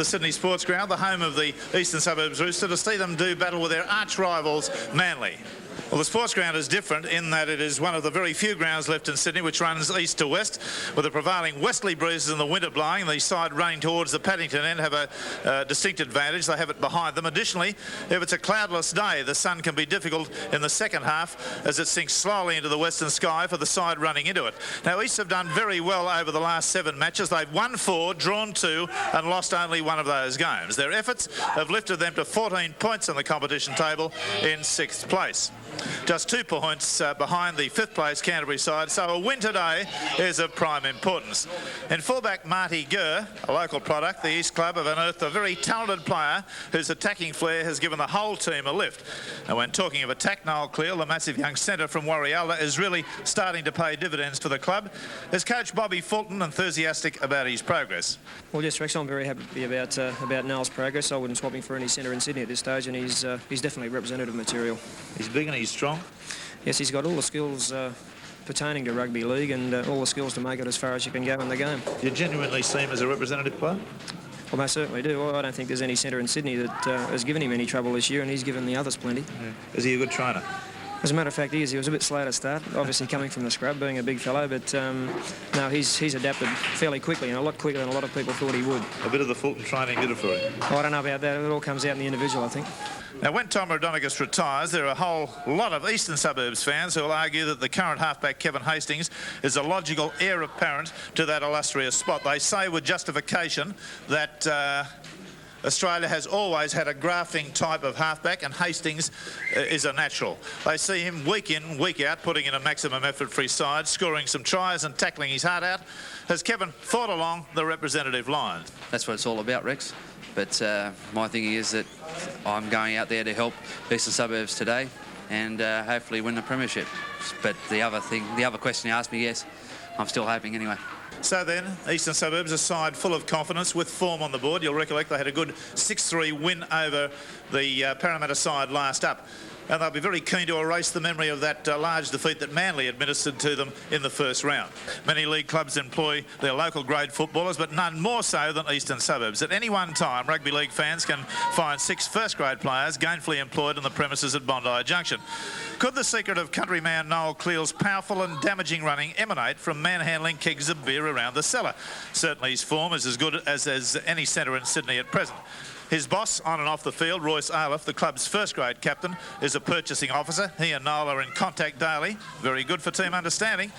the Sydney Sports Ground, the home of the Eastern Suburbs Roosters, to see them do battle with their arch rivals, Manly. Well, the Sports Ground is different in that it is one of the very few grounds left in Sydney which runs east to west, with the prevailing westerly breezes in the winter blowing. The side running towards the Paddington end have a distinct advantage. They have it behind them. Additionally, if it's a cloudless day, the sun can be difficult in the second half as it sinks slowly into the western sky for the side running into it. Now, East have done very well over the last 7 matches. They've won 4, drawn 2 and lost only 1 of those games. Their efforts have lifted them to 14 points on the competition table in 6th place. Just 2 points behind the 5th place Canterbury side, so a win today is of prime importance. In fullback Marty Gurr, a local product, the East Club have unearthed a very talented player whose attacking flair has given the whole team a lift. And when talking of attack, Noel Cleal, the massive young centre from Warringah, is really starting to pay dividends for the club. Is coach Bobby Fulton enthusiastic about his progress? Well, yes, Rex, I'm very happy about Noel's progress. I wouldn't swap him for any centre in Sydney at this stage, and he's definitely representative material. He's big and he's strong. Yes, he's got all the skills pertaining to rugby league and all the skills to make it as far as you can go in the game. Do you genuinely see him as a representative player? Well, I certainly do. Well, I don't think there's any centre in Sydney that has given him any trouble this year, and he's given the others plenty. Yeah. Is he a good trainer? As a matter of fact, he is. He was a bit slow to start, obviously coming from the scrub, being a big fellow, but no, he's adapted fairly quickly, and a lot quicker than a lot of people thought he would. A bit of the Fulton training did it for him? Oh, I don't know about that. It all comes out in the individual, I think. Now, when Tom Rodonicus retires, there are a whole lot of Eastern Suburbs fans who will argue that the current halfback, Kevin Hastings, is a logical heir apparent to that illustrious spot. They say with justification that Australia has always had a grafting type of halfback, and Hastings is a natural. They see him week in, week out, putting in a maximum effort for his side, scoring some tries and tackling his heart out. Has Kevin thought along the representative line? That's what it's all about, Rex. But my thinking is that I'm going out there to help Eastern Suburbs today and hopefully win the premiership. But the other question you asked me, yes, I'm still hoping anyway. So then, Eastern Suburbs, a side full of confidence with form on the board. You'll recollect they had a good 6-3 win over the Parramatta side last up. And they'll be very keen to erase the memory of that large defeat that Manly administered to them in the first round. Many league clubs employ their local grade footballers, but none more so than Eastern Suburbs. At any one time, rugby league fans can find 6 first-grade players gainfully employed on the premises at Bondi Junction. Could the secret of countryman Noel Cleal's powerful and damaging running emanate from manhandling kegs of beer around the cellar? Certainly his form is as good as any centre in Sydney at present. His boss, on and off the field, Royce Aleph, the club's first-grade captain, is a purchasing officer. He and Noel are in contact daily. Very good for team understanding.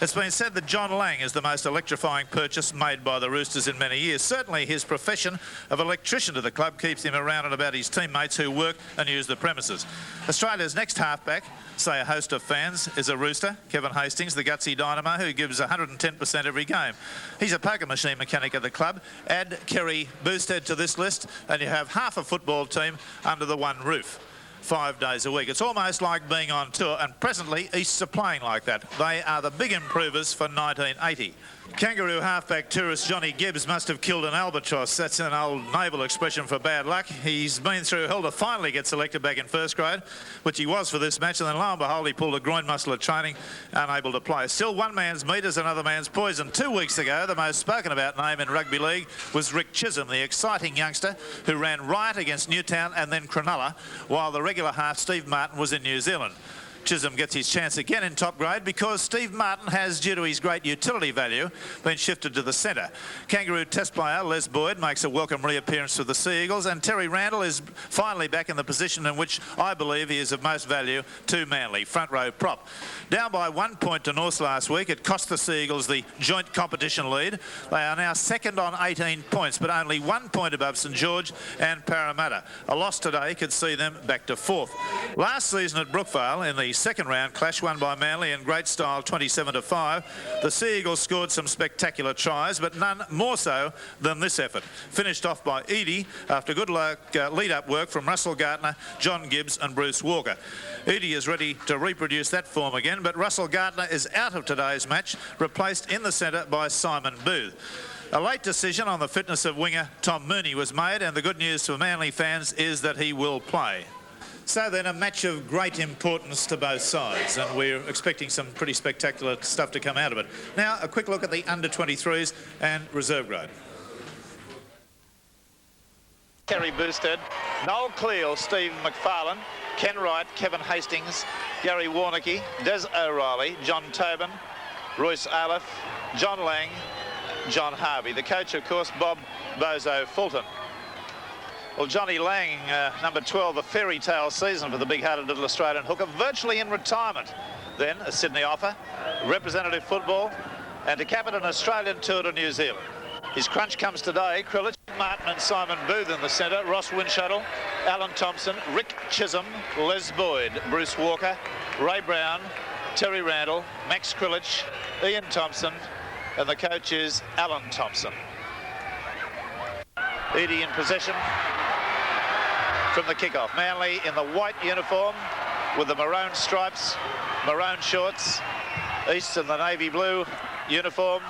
It's been said that John Lang is the most electrifying purchase made by the Roosters in many years. Certainly his profession of electrician to the club keeps him around and about his teammates who work and use the premises. Australia's next halfback, say a host of fans, is a Rooster, Kevin Hastings, the gutsy dynamo who gives 110% every game. He's a poker machine mechanic at the club. Add Kerry Boosted to this list and you have half a football team under the one roof. 5 days a week. It's almost like being on tour, and presently Easts are playing like that. They are the big improvers for 1980. Kangaroo halfback tourist Johnny Gibbs must have killed an albatross. That's an old naval expression for bad luck. He's been through hell to finally get selected back in first grade, which he was for this match, and then lo and behold he pulled a groin muscle at training, unable to play. Still, one man's meat is another man's poison. 2 weeks ago, the most spoken about name in rugby league was Rick Chisholm, the exciting youngster who ran riot against Newtown and then Cronulla, while the regular half Steve Martin was in New Zealand. Chisholm gets his chance again in top grade because Steve Martin has, due to his great utility value, been shifted to the centre. Kangaroo test player Les Boyd makes a welcome reappearance for the Sea Eagles, and Terry Randall is finally back in the position in which I believe he is of most value to Manly, front row prop. Down by 1 point to North last week, it cost the Sea Eagles the joint competition lead. They are now second on 18 points, but only 1 point above St George and Parramatta. A loss today could see them back to 4th. Last season at Brookvale, in the second round clash won by Manly in great style 27-5, the Sea Eagles scored some spectacular tries, but none more so than this effort. Finished off by Edie after good lead-up work from Russell Gartner, John Gibbs and Bruce Walker. Edie is ready to reproduce that form again, but Russell Gartner is out of today's match, replaced in the centre by Simon Booth. A late decision on the fitness of winger Tom Mooney was made, and the good news for Manly fans is that he will play. So then, a match of great importance to both sides, and we're expecting some pretty spectacular stuff to come out of it. Now, a quick look at the under-23s and reserve grade. Kerry Boosted, Noel Cleal, Steve McFarlane, Ken Wright, Kevin Hastings, Gary Warnicki, Des O'Reilly, John Tobin, Royce Aleph, John Lang, John Harvey. The coach, of course, Bob Bozo Fulton. Well, Johnny Lang, number 12, a fairy tale season for the big-hearted little Australian hooker, virtually in retirement. Then a Sydney offer, representative football, and to cap it an Australian tour to New Zealand. His crunch comes today. Krilich, Martin and Simon Booth in the centre, Ross Winshuttle, Alan Thompson, Rick Chisholm, Les Boyd, Bruce Walker, Ray Brown, Terry Randall, Max Krilich, Ian Thompson, and the coach is Alan Thompson. Edie in possession from the kickoff. Manly in the white uniform with the maroon stripes, maroon shorts. East in the navy blue uniform.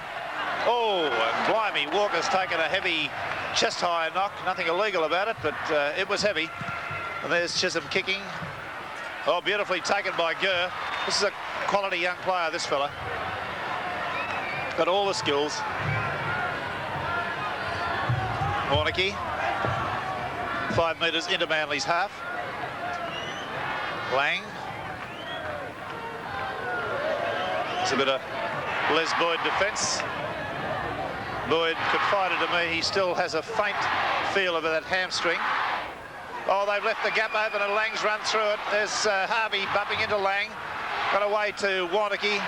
Oh, and blimey, Walker's taken a heavy chest-high knock. Nothing illegal about it, but it was heavy. And there's Chisholm kicking. Oh, beautifully taken by Gurr. This is a quality young player, this fella. Got all the skills. Warnicki, 5 metres into Manly's half. Lang. It's a bit of Les Boyd defence. Boyd confided to me he still has a faint feel of that hamstring. Oh, they've left the gap open and Lang's run through it. There's Harvey bumping into Lang. Got away to Warnicki.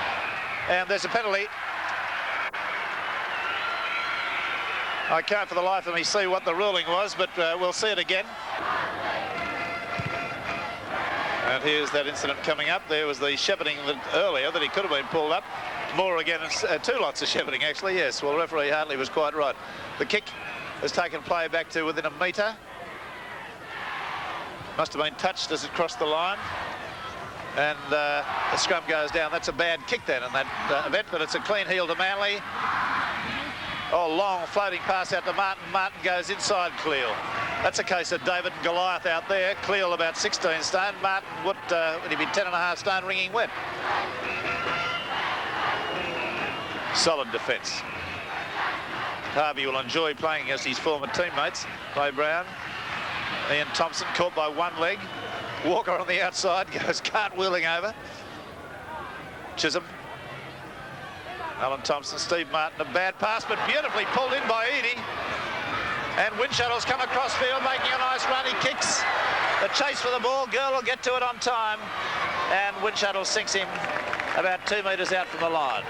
And there's a penalty. I can't for the life of me see what the ruling was, but we'll see it again. And here's that incident coming up. There was the shepherding earlier that he could have been pulled up. More again, 2 lots of shepherding actually, yes. Well, referee Hartley was quite right. The kick has taken play back to within a metre. Must have been touched as it crossed the line. And the scrum goes down. That's a bad kick then in that event, but it's a clean heel to Manly. Oh, long floating pass out to Martin. Martin goes inside Cleal. That's a case of David and Goliath out there. Cleal about 16 stone. Martin would he be 10.5 stone ringing wet. Solid defence. Harvey will enjoy playing against his former teammates. Ray Brown. Ian Thompson caught by one leg. Walker on the outside goes cartwheeling over. Chisholm. Alan Thompson, Steve Martin, a bad pass, but beautifully pulled in by Edie. And Windshuttle's come across field, making a nice run. He kicks. The chase for the ball. Girl will get to it on time. And Windshuttle sinks him about 2 metres out from the line.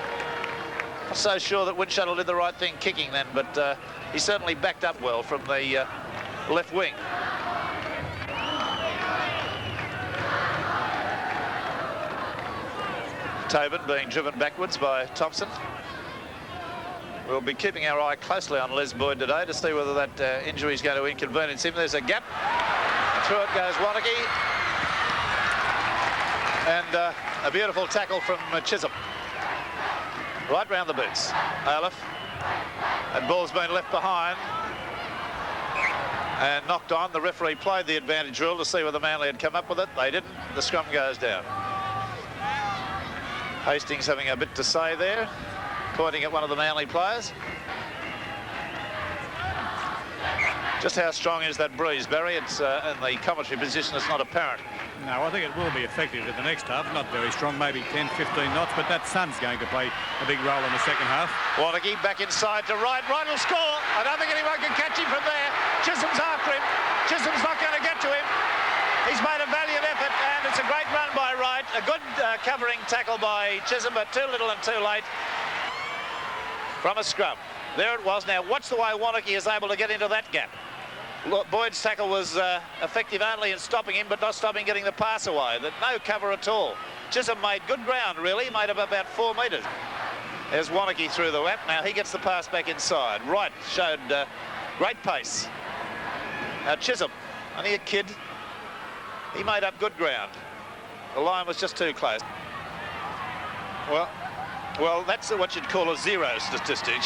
Not so sure that Windshuttle did the right thing kicking then, but he certainly backed up well from the left wing. Tobin being driven backwards by Thompson. We'll be keeping our eye closely on Les Boyd today to see whether that injury is going to inconvenience him. There's a gap. Through it goes Warnicki. And a beautiful tackle from Chisholm. Right round the boots. Aleph. That ball's been left behind. And knocked on. The referee played the advantage rule to see whether Manly had come up with it. They didn't. The scrum goes down. Hastings having a bit to say there, pointing at one of the Manly players. Just how strong is that breeze, Barry? It's in the commentary position, it's not apparent. No, I think it will be effective in the next half. Not very strong, maybe 10, 15 knots, but that sun's going to play a big role in the second half. Warnicki back inside to Wright. Wright will score. I don't think anyone can catch him from there. Chisholm's after him. Chisholm's not going to get to him. He's made a valiant effort, and it's a great run by Wright. A good covering tackle by Chisholm, but too little and too late from a scrum. There it was. Now, watch the way Warnicki is able to get into that gap. Boyd's tackle was effective only in stopping him, but not stopping getting the pass away. No cover at all. Chisholm made good ground, really. Made up about 4 metres. There's Warnicki through the lap. Now he gets the pass back inside. Wright showed great pace. Now Chisholm, only a kid. He made up good ground. The line was just too close. Well, that's what you'd call a zero statistic.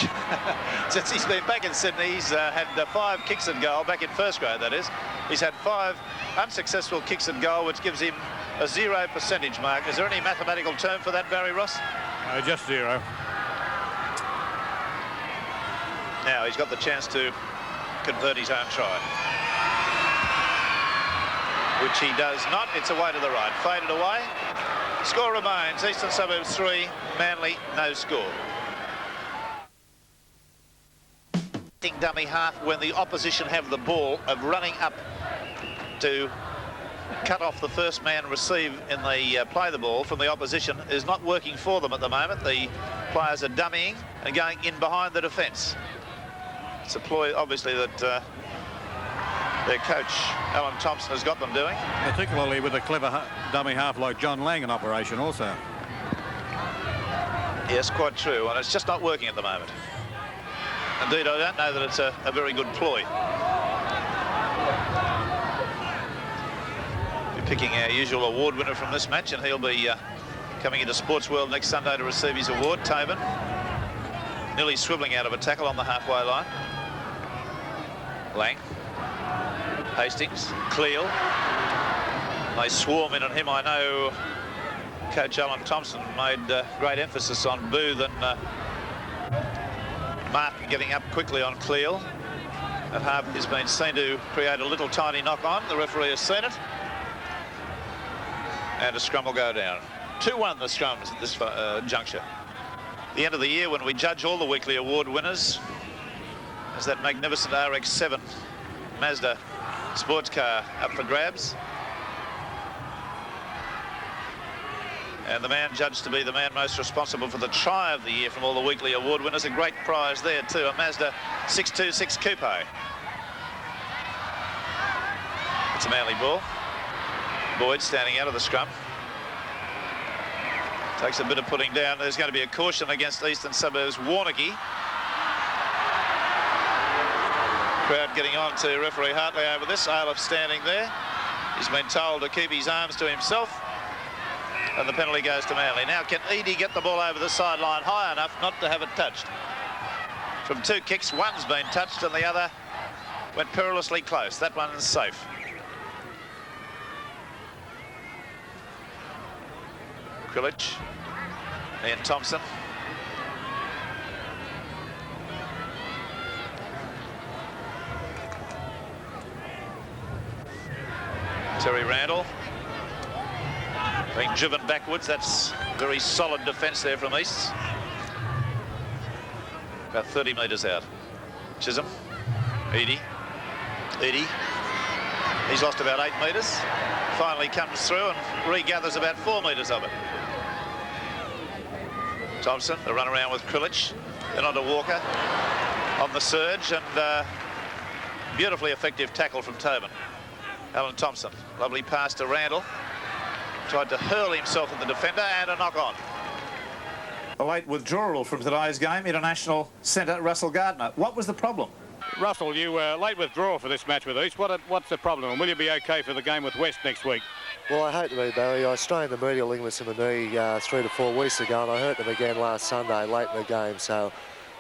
Since he's been back in Sydney, he's had 5 kicks at goal, back in first grade that is. He's had 5 unsuccessful kicks at goal, which gives him a 0 percentage mark. Is there any mathematical term for that, Barry Ross? Just 0. Now he's got the chance to convert his own try. which he does not. It's away to the right. Faded away. Score remains Eastern Suburbs 3, Manly no score. Dummy half when the opposition have the ball of running up to cut off the first man receive in the play the ball from the opposition is not working for them at the moment. The players are dummying and going in behind the defence. It's a ploy obviously that their coach Alan Thompson has got them doing. Particularly with a clever dummy half like John Lang in operation also. Yes, quite true, and it's just not working at the moment. Indeed, I don't know that it's a very good ploy. We're picking our usual award winner from this match, and he'll be coming into Sports World next Sunday to receive his award. Tobin nearly swivelling out of a tackle on the halfway line. Lang, Hastings, Cleal. They swarm in on him. I know Coach Alan Thompson made great emphasis on Booth and Martin getting up quickly on Cleal. That half has been seen to create a little tiny knock-on. The referee has seen it. And a scrum will go down. 2-1 the scrums at this juncture. The end of the year when we judge all the weekly award winners is that magnificent RX-7 Mazda sports car up for grabs. And the man judged to be the man most responsible for the try of the year from all the weekly award winners. A great prize there too, a Mazda 626 Coupe. It's a Manly ball. Boyd standing out of the scrum. Takes a bit of putting down. There's going to be a caution against Eastern Suburbs Warringah. Crowd getting on to referee Hartley over this. Ailif standing there. He's been told to keep his arms to himself. And the penalty goes to Manly. Now, can Edie get the ball over the sideline high enough not to have it touched? From 2 kicks, one's been touched and the other went perilously close. That one's safe. Krilich, Ian Thompson. Terry Randall. Being driven backwards. That's very solid defence there from East. About 30 metres out. Chisholm. Edie. He's lost about 8 metres. Finally comes through and regathers about 4 metres of it. Thompson, the run around with Krilich. Then on to Walker on the surge, and beautifully effective tackle from Tobin. Alan Thompson, lovely pass to Randall. Tried to hurl himself at the defender, and a knock-on. A late withdrawal from today's game, international centre Russell Gardner. What was the problem? Russell, you were late withdrawal for this match with East. What's the problem, and will you be okay for the game with West next week? Well, I hope to be, Barry. I strained the medial ligaments in my knee 3 to 4 weeks ago, and I hurt them again last Sunday late in the game, so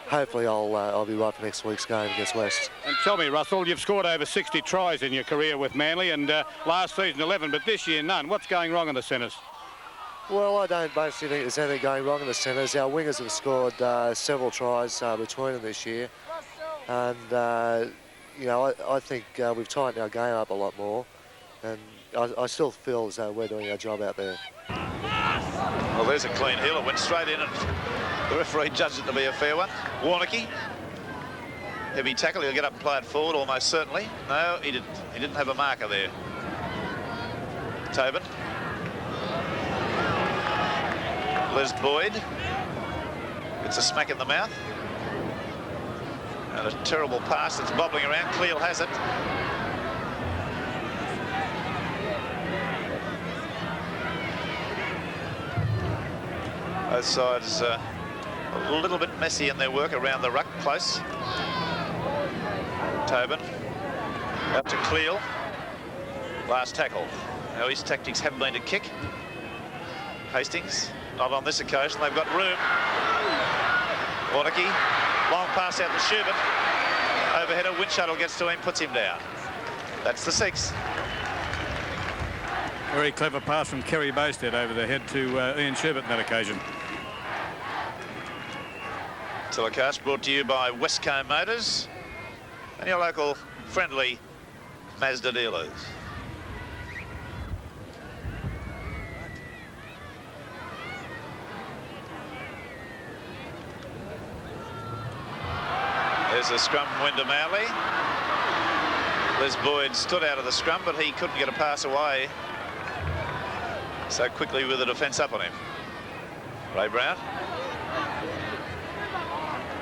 hopefully I'll be right for next week's game against West. And tell me, Russell, you've scored over 60 tries in your career with Manly, and last season 11, but this year none. What's going wrong in the centres? Well, I don't basically think there's anything going wrong in the centres. Our wingers have scored several tries between them this year, and you know, I think we've tightened our game up a lot more, and I still feel as though we're doing our job out there. Well, there's a clean heel. It went straight in, and the referee judged it to be a fair one. Warringah, heavy tackle. He'll get up and play it forward, almost certainly. No, he didn't have a marker there. Tobin. Les Boyd. It's a smack in the mouth. And a terrible pass that's bobbling around. Cleal has it. Both sides a little bit messy in their work around the ruck, close. Tobin out to Cleal. Last tackle. Now his tactics haven't been to kick. Hastings, not on this occasion. They've got room. Warringah, long pass out to Schubert. Overheader, Windshuttle gets to him, puts him down. That's the 6. Very clever pass from Kerry Bowstead over the head to Ian Schubert on that occasion. Telecast brought to you by Westcombe Motors and your local friendly Mazda dealers. There's a scrum win to Manly. Les Boyd stood out of the scrum, but he couldn't get a pass away so quickly with the defence up on him. Ray Brown.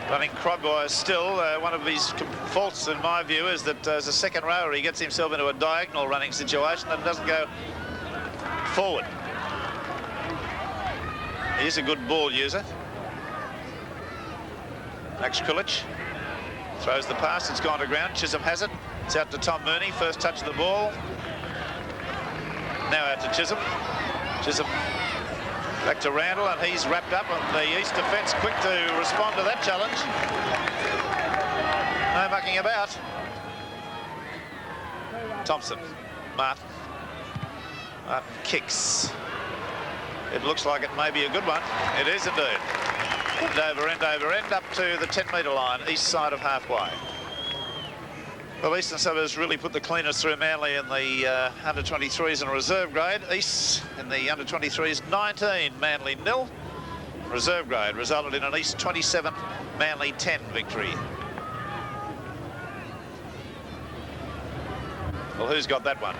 Running crop-wise still. One of his faults, in my view, is that as a second rower, he gets himself into a diagonal running situation and doesn't go forward. He's a good ball user. Max Krilich throws the pass. It's gone to ground. Chisholm has it. It's out to Tom Mooney. First touch of the ball. Now out to Chisholm. Chisholm back to Randall, and he's wrapped up, and the East defence quick to respond to that challenge. No mucking about. Thompson. Martin kicks. It looks like it may be a good one. It is indeed. End over end, up to the 10-metre line, east side of halfway. Well, Eastern Suburbs really put the cleaners through Manly in the under-23s and reserve grade. East in the under-23s, 19, Manly 0. Reserve grade resulted in an East 27, Manly 10 victory. Well, who's got that one?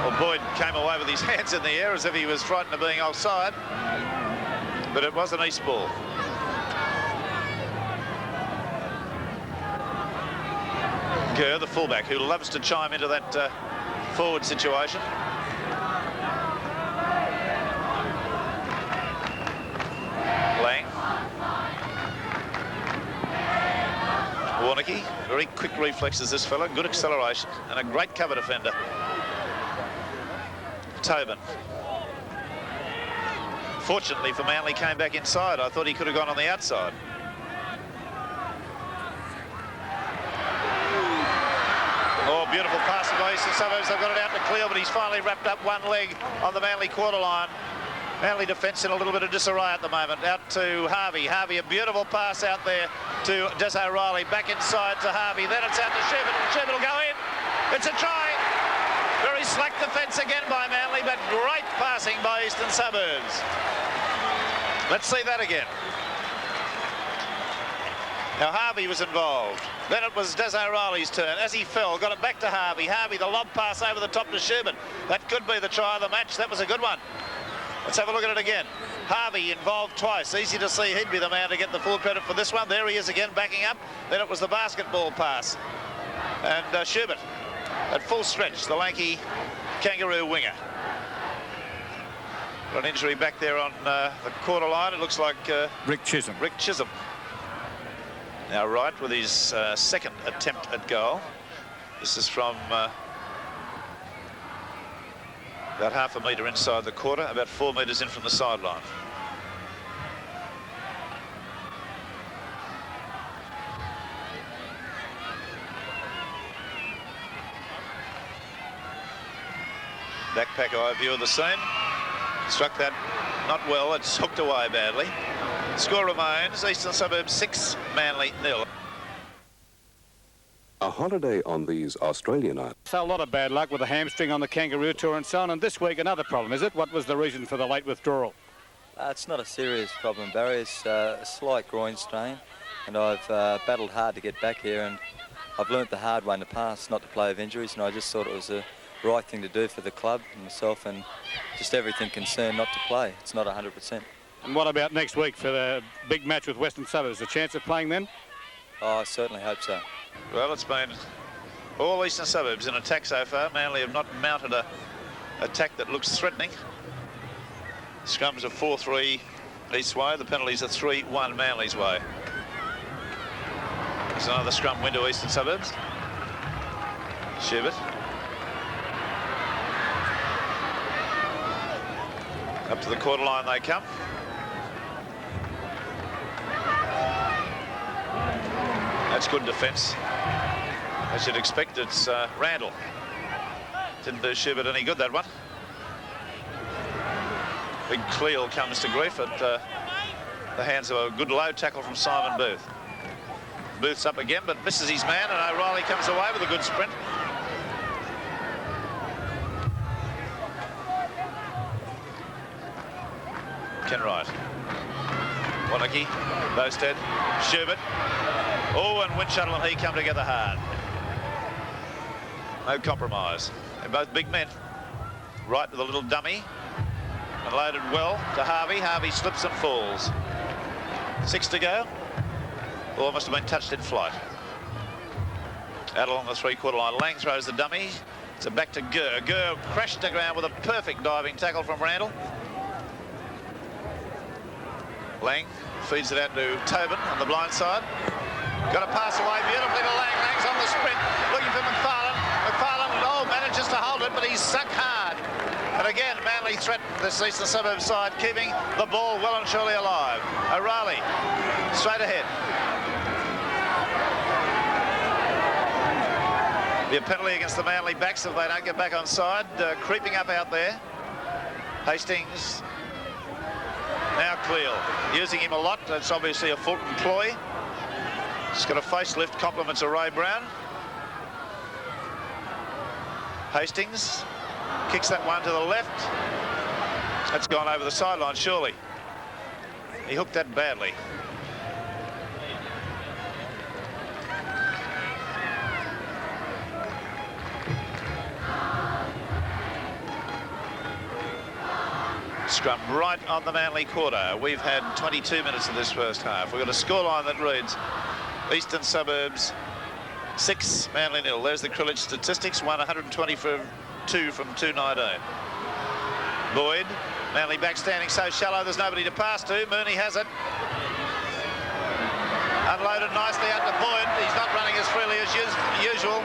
Well, Boyd came away with his hands in the air as if he was frightened of being offside, but it was an East ball. Kerr, the fullback, who loves to chime into that forward situation. Lang. Warringah, very quick reflexes, this fella, good acceleration and a great cover defender. Tobin. Fortunately for Manly, came back inside. I thought he could have gone on the outside. Oh, beautiful pass by Eastern Suburbs. They've got it out to Cleo, but he's finally wrapped up one leg on the Manly quarter line. Manly defence in a little bit of disarray at the moment. Out to Harvey. Harvey, a beautiful pass out there to Des O'Reilly. Back inside to Harvey. Then it's out to Sherbert. Sherbert will go in. It's a try. Very slack defence again by Manly, but great passing by Eastern Suburbs. Let's see that again. Now Harvey was involved. Then it was Des O'Reilly's turn. As he fell, got it back to Harvey. Harvey, the lob pass over the top to Sherbert. That could be the try of the match. That was a good one. Let's have a look at it again. Harvey involved twice. Easy to see he'd be the man to get the full credit for this one. There he is again, backing up. Then it was the basketball pass. And Sherbert at full stretch, the lanky Kangaroo winger. Got an injury back there on the quarter line. It looks like Rick Chisholm. Rick Chisholm. Now Wright with his second attempt at goal. This is from about half a metre inside the quarter, about 4 metres in from the sideline. Backpack eye view of the scene. Struck that not well, it's hooked away badly. Score remains Eastern Suburbs 6, Manly 0. A holiday on these Australian islands. So a lot of bad luck with the hamstring on the Kangaroo Tour and so on, and this week another problem, is it? What was the reason for the late withdrawal? It's not a serious problem, Barry. It's a slight groin strain, and I've battled hard to get back here, and I've learnt the hard way in the past not to play with injuries, and I just thought it was the right thing to do for the club and myself and just everything concerned not to play. It's not 100%. And what about next week for the big match with Western Suburbs? A chance of playing then? Oh, I certainly hope so. Well, it's been all Eastern Suburbs in attack so far. Manly have not mounted a attack that looks threatening. Scrums are 4-3 East way. The penalties are 3-1 Manly's way. There's another scrum win to Eastern Suburbs. Sherbert. Up to the quarter line they come. That's good defence. As you'd expect, it's Randall. Didn't do Sherbert any good, that one. Big Cleel comes to grief at the hands of a good low tackle from Simon Booth. Booth's up again, but misses his man, and O'Reilly comes away with a good sprint. Ken Wright. Warringah, Bosted, Schubert. Oh, and Windshuttle and he come together hard. No compromise. They're both big men. Right to the little dummy. And loaded well to Harvey. Harvey slips and falls. 6 to go. Ball must have been touched in flight. Out along the three-quarter line. Lang throws the dummy. So back to Gurr. Gurr crashed to ground with a perfect diving tackle from Randall. Lang feeds it out to Tobin on the blind side. Got to pass away beautifully to Lang. Lang's on the sprint, looking for McFarlane. McFarlane, manages to hold it, but he's sunk hard. And again, Manly threatened this Eastern Suburbs side, keeping the ball well and surely alive. O'Reilly, straight ahead. Be a penalty against the Manly backs if they don't get back on side. Creeping up out there. Hastings now Cleal, using him a lot. That's obviously a Fulton ploy. Just got a facelift, compliments of Ray Brown. Hastings kicks that one to the left. That's gone over the sideline, surely. He hooked that badly. Scrum right on the Manly quarter. We've had 22 minutes of this first half. We've got a scoreline that reads Eastern Suburbs 6, Manly 0. There's the Krilich statistics, 120 for 2 from 219. Boyd, Manly back standing so shallow there's nobody to pass to. Mooney has it. Unloaded nicely out to Boyd. He's not running as freely as usual.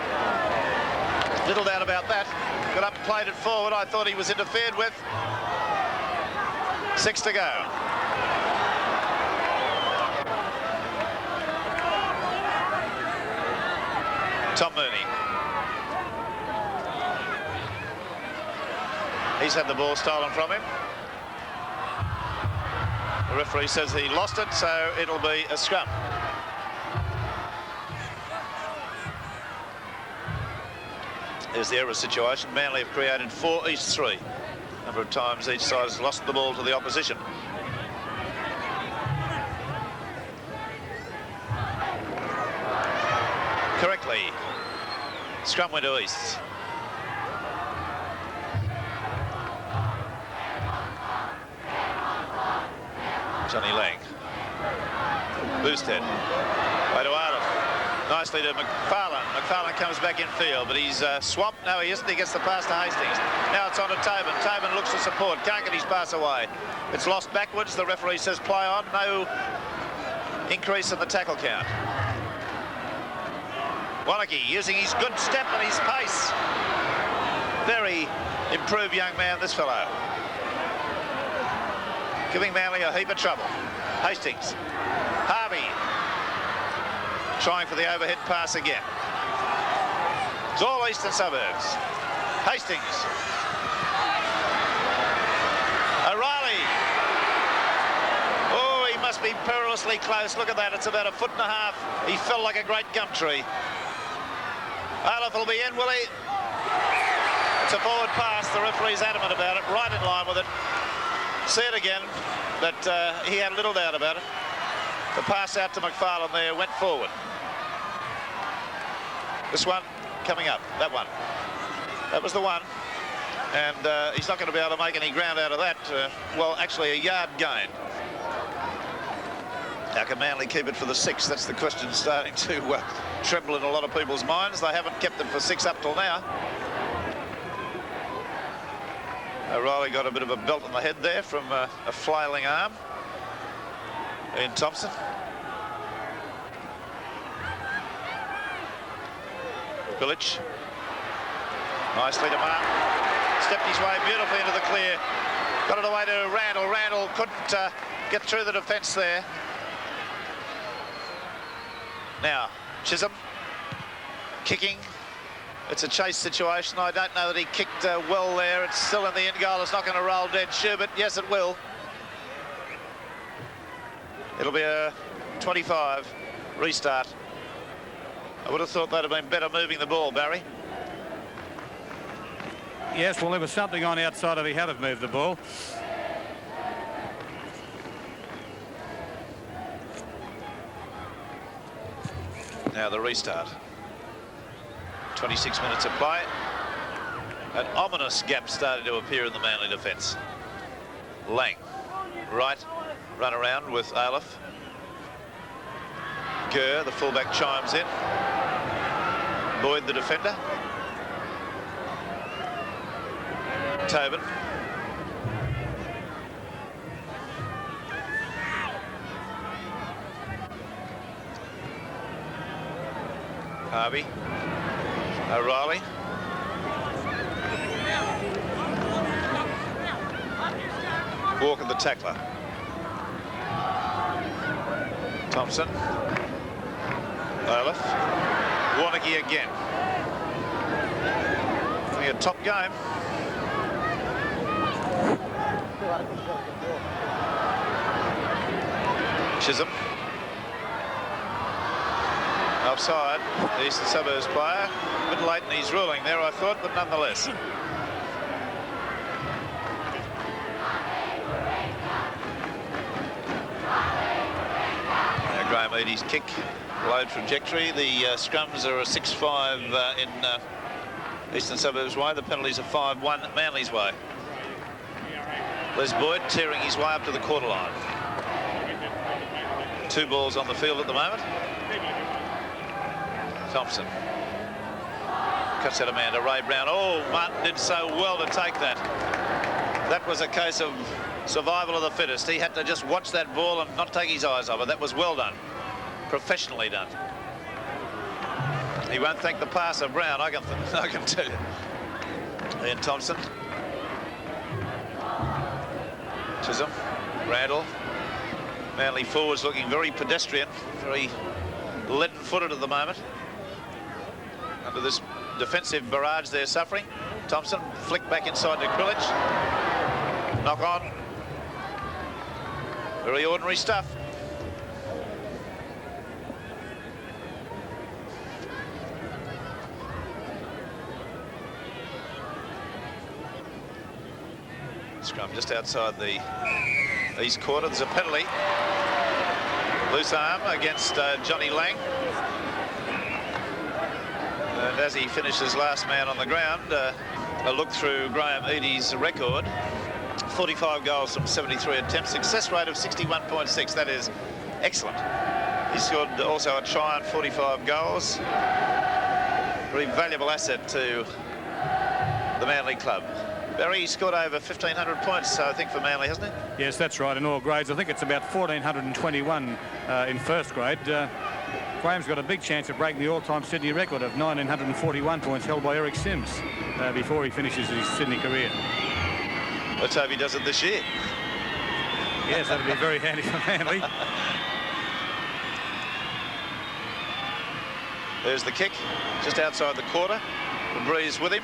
Little doubt about that. Got up and played it forward. I thought he was interfered with. 6 to go. Tom Mooney. He's had the ball stolen from him. The referee says he lost it, so it'll be a scrum. There's the error situation. Manly have created 4, East 3. Number of times each side has lost the ball to the opposition. Correctly. Scrum went to East. Johnny Lang. Boosted. Way to Arlen. Nicely to McFarlane. McFarlane comes back in field, but he's swamped. No, he isn't. He gets the pass to Hastings. Now it's on to Tobin. Tobin looks for support. Can't get his pass away. It's lost backwards. The referee says play on. No increase in the tackle count. Warringah using his good step and his pace. Very improved young man, this fellow. Giving Manly a heap of trouble. Hastings. Harvey. Trying for the overhead pass again. It's all Eastern Suburbs. Hastings. O'Reilly. Oh, he must be perilously close. Look at that. It's about 1.5 feet. He fell like a great gum tree. Olaf will be in, will he? It's a forward pass. The referee's adamant about it. Right in line with it. See it again. But he had little doubt about it. The pass out to McFarlane there went forward. This one coming up. That one. That was the one. And he's not going to be able to make any ground out of that. Well, actually a yard gain. How can Manly keep it for the 6? That's the question starting to tremble in a lot of people's minds. They haven't kept it for 6 up till now. O'Reilly got a bit of a belt on the head there from a flailing arm. Ian Thompson. Krilich. Nicely to Martin. Stepped his way beautifully into the clear. Got it away to Randall. Randall couldn't get through the defence there. Now, Chisholm. Kicking. It's a chase situation. I don't know that he kicked well there. It's still in the end goal. It's not going to roll dead. Schubert, yes, it will. It'll be a 25 restart. I would have thought they'd have been better moving the ball, Barry. Yes, well, there was something on outside of he had have moved the ball. Now the restart. 26 minutes of play. An ominous gap started to appear in the Manly defence. Lang, right, run around with Aleph. Gurr, the fullback, chimes in. Boyd, the defender. Tobin. Harvey. O'Reilly. Walker, the tackler. Thompson. Olaf. Warringah again. A top game. Chisholm. Offside. The Eastern Suburbs player. A bit late in his ruling there, I thought, but nonetheless. Now Graham Eadie's kick. Low trajectory. The scrums are a 6-5 in Eastern Suburbs way. The penalties are 5-1 Manly's way. Les Boyd tearing his way up to the quarter line. 2 balls on the field at the moment. Thompson cuts out a man to Ray Brown. Oh, Martin did so well to take that. That was a case of survival of the fittest. He had to just watch that ball and not take his eyes off it. That was well done. Professionally done. He won't thank the passer, Brown, I can tell you. Ian Thompson. Chisholm. Randall. Manly forwards looking very pedestrian, very leaden-footed at the moment. Under this defensive barrage they're suffering. Thompson flicked back inside to Krilic. Knock on. Very ordinary stuff. Scrum just outside the east quarter. There's a penalty. Loose arm against Johnny Lang. And as he finishes last man on the ground, a look through Graham Eadie's record. 45 goals from 73 attempts. Success rate of 61.6. That is excellent. He scored also a try on 45 goals. Very valuable asset to the Manly club. Barry scored over 1,500 points, I think, for Manly, hasn't he? Yes, that's right, in all grades. I think it's about 1,421 in first grade. Graham's got a big chance of breaking the all-time Sydney record of 1,941 points held by Eric Sims before he finishes his Sydney career. Let's hope he does it this year. Yes, that'll be very handy for Manly. There's the kick, just outside the quarter. The breeze with him.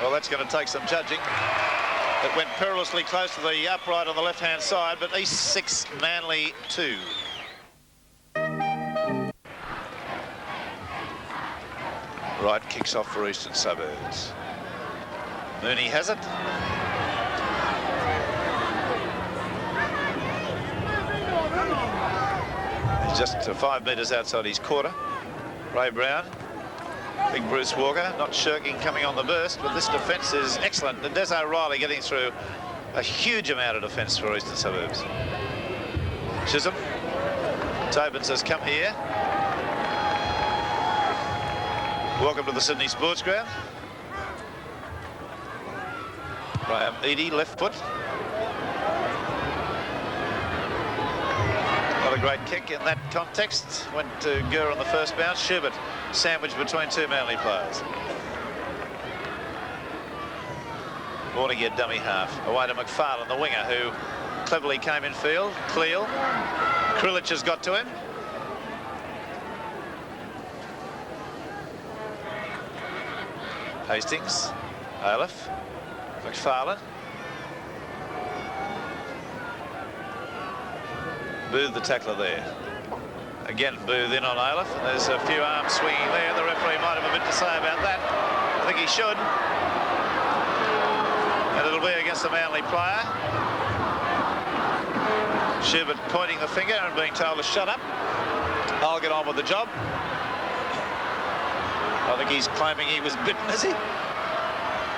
Well, that's going to take some judging. It went perilously close to the upright on the left-hand side, but East 6, Manly 2. Right, kicks off for Eastern Suburbs. Mooney has it. He's just 5 metres outside his quarter. Ray Brown. Big Bruce Walker, not shirking coming on the burst, but this defence is excellent. And Des O'Reilly getting through a huge amount of defence for Eastern Suburbs. Chisholm. Tobin says, come here. Welcome to the Sydney Sports Ground. Graham Eadie, left foot. Not a great kick in that context. Went to Gurr on the first bounce. Schubert sandwiched between 2 Manly players. Warringah dummy half. Away to McFarlane, the winger, who cleverly came in field. Cleal. Krilic has got to him. Hastings. Olaf. McFarlane. Booth, the tackler there. Again, Booth in on Olaf, and there's a few arms swinging there. The referee might have a bit to say about that. I think he should. And it'll be against a Manly player. Schubert pointing the finger and being told to shut up. I'll get on with the job. I think he's claiming he was bitten, is he?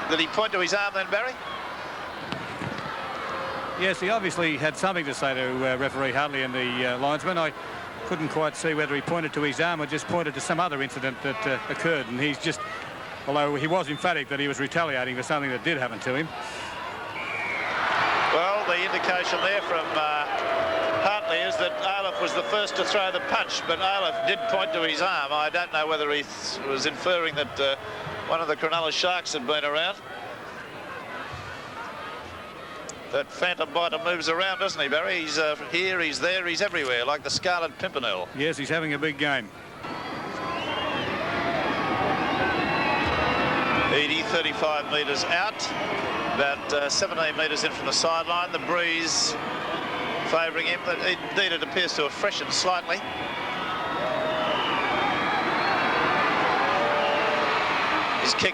Did he point to his arm then, Barry? Yes, he obviously had something to say to referee Hartley and the linesman. I couldn't quite see whether he pointed to his arm or just pointed to some other incident that occurred, and he's just, although he was emphatic that he was retaliating for something that did happen to him. Well, the indication there from Hartley is that Olaf was the first to throw the punch, but Olaf did point to his arm. I don't know whether he was inferring that one of the Cronulla Sharks had been around. That Phantom Biter moves around, doesn't he, Barry? He's here, he's there, he's everywhere, like the Scarlet Pimpernel. Yes, he's having a big game. Eadie, 35 metres out, about 17 metres in from the sideline. The breeze favouring him, but indeed it appears to have freshened slightly. His kick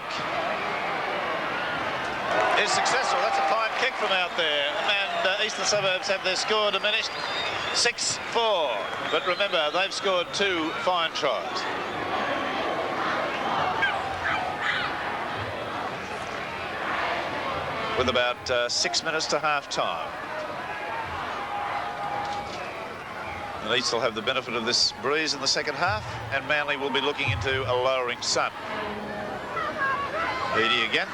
is successful. That's a fine kick from out there. And Eastern Suburbs have their score diminished 6-4. But remember, they've scored 2 fine tries. With about 6 minutes to half-time. And East will have the benefit of this breeze in the second half, and Manly will be looking into a lowering sun. Eadie again.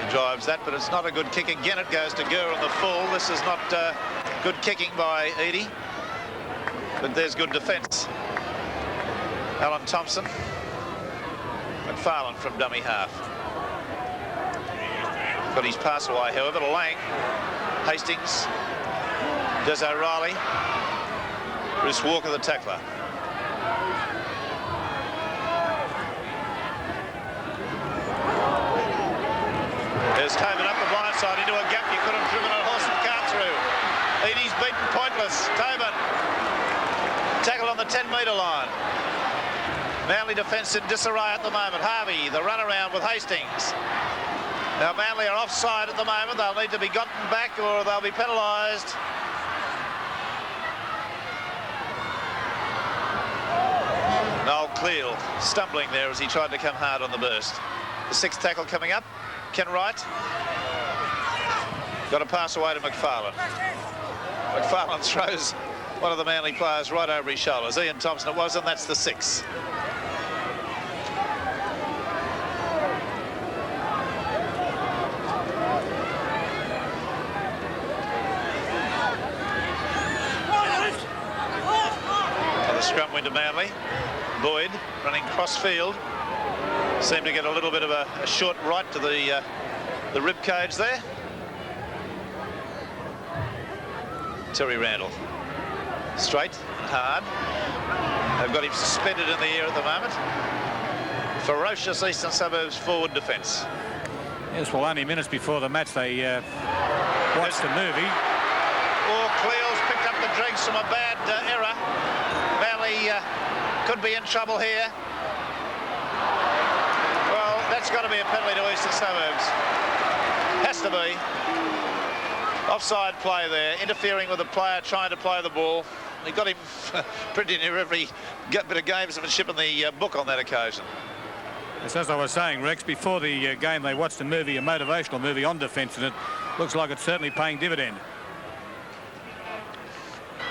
He drives that, but it's not a good kick. Again, it goes to Gurr on the full. This is not good kicking by Eadie, but there's good defence. Alan Thompson. McFarlane from dummy half. Got his pass away, however, to Lang. Hastings. Des O'Reilly. Bruce Walker, the tackler. There's Tobin up the blind side into a gap you could have driven a horse and cart through. Eadie's beaten pointless. Tobin. Tackle on the 10-metre line. Manly defence in disarray at the moment. Harvey, the run around with Hastings. Now Manly are offside at the moment. They'll need to be gotten back or they'll be penalised. Noel Cleal stumbling there as he tried to come hard on the burst. The 6th tackle coming up. Ken Wright. Got a pass away to McFarlane. McFarlane throws one of the Manly players right over his shoulders. Ian Thompson it was, and that's the 6. Scrum went to Manly. Boyd running cross field. Seemed to get a little bit of a short right to the rib cage there. Terry Randall. Straight and hard. They've got him suspended in the air at the moment. Ferocious Eastern Suburbs forward defence. Yes, well, only minutes before the match they watched the movie. Oh, Cleal's picked up the dregs from a bad error. Manly could be in trouble here. Well, that's got to be a penalty to Eastern Suburbs. Has to be. Offside play there, interfering with the player trying to play the ball. He got him pretty near every bit of gamesmanship in the book on that occasion. As I was saying, Rex, before the game they watched a movie, a motivational movie on defence, and it looks like it's certainly paying dividend.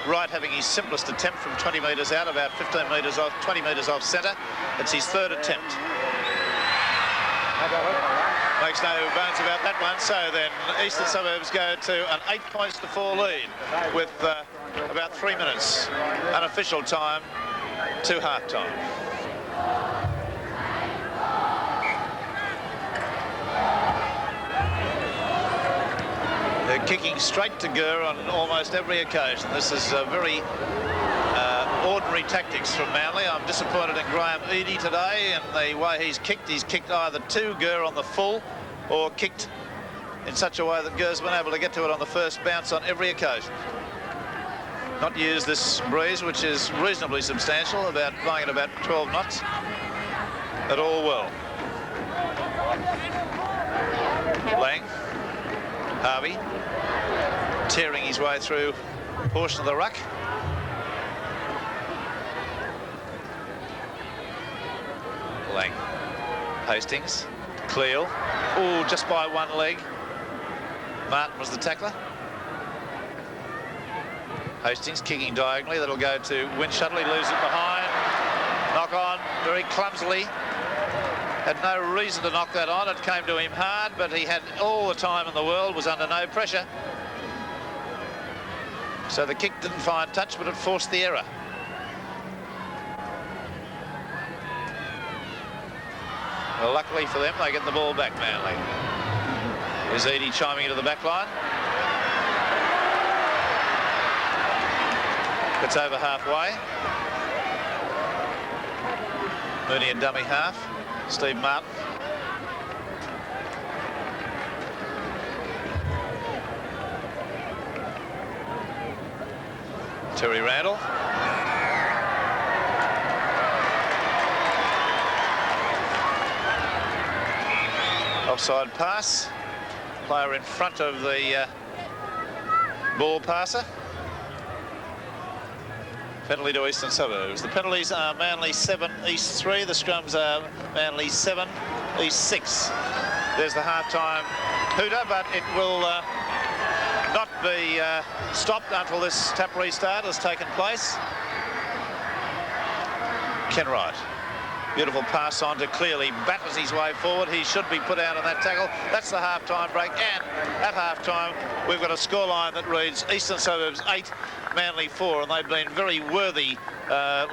Wright having his simplest attempt from 20 metres out, about 15 metres off, 20 metres off centre. It's his 3rd attempt. Makes no bones about that one. So then Eastern Suburbs go to an 8 points to 4 lead with about 3 minutes unofficial time to half-time. They're kicking straight to Gurr on almost every occasion. This is very ordinary tactics from Manly. I'm disappointed in Graham Eadie today and the way he's kicked. He's kicked either to Gurr on the full or kicked in such a way that Gurr's been able to get to it on the first bounce on every occasion. Not used this breeze, which is reasonably substantial, blowing at about 12 knots at all well. Lang. Harvey. tearing his way through a portion of the ruck. Lang. Hastings. Cleal. Oh, just by one leg. Martin was the tackler. Hastings kicking diagonally. That'll go to Windshuttle. He loses it behind. Knock on very clumsily. Had no reason to knock that on. It came to him hard, but he had all the time in the world, was under no pressure. So the kick didn't find touch, but it forced the error. Well, luckily for them, they get the ball back, Manly. Is Edie chiming into the back line? It's over halfway. Mooney and dummy half. Steve Martin. Terry Randall. Offside pass. Player in front of the ball passer. Penalty to Eastern Suburbs. The penalties are Manly 7, East 3. The scrums are Manly 7, East 6. There's the half-time hooter, but it will not be stopped until this tap restart has taken place. Ken Wright. Beautiful pass on to Clearly batters his way forward. He should be put out on that tackle. That's the half-time break. And at half-time, we've got a scoreline that reads Eastern Suburbs 8, Manly 4. And they've been very worthy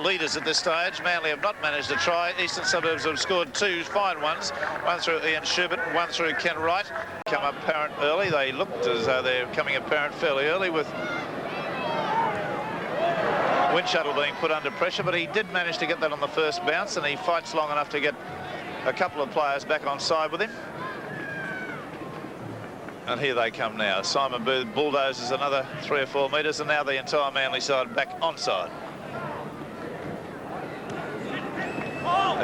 leaders at this stage. Manly have not managed to try. Eastern Suburbs have scored 2 fine ones. One through Ian Schubert and one through Ken Wright. Come apparent early. They looked as though they're coming apparent fairly early with Windshuttle being put under pressure, but he did manage to get that on the first bounce, and he fights long enough to get a couple of players back on side with him. And here they come now. Simon Booth bulldozes another 3 or 4 metres, and now the entire Manly side back on side.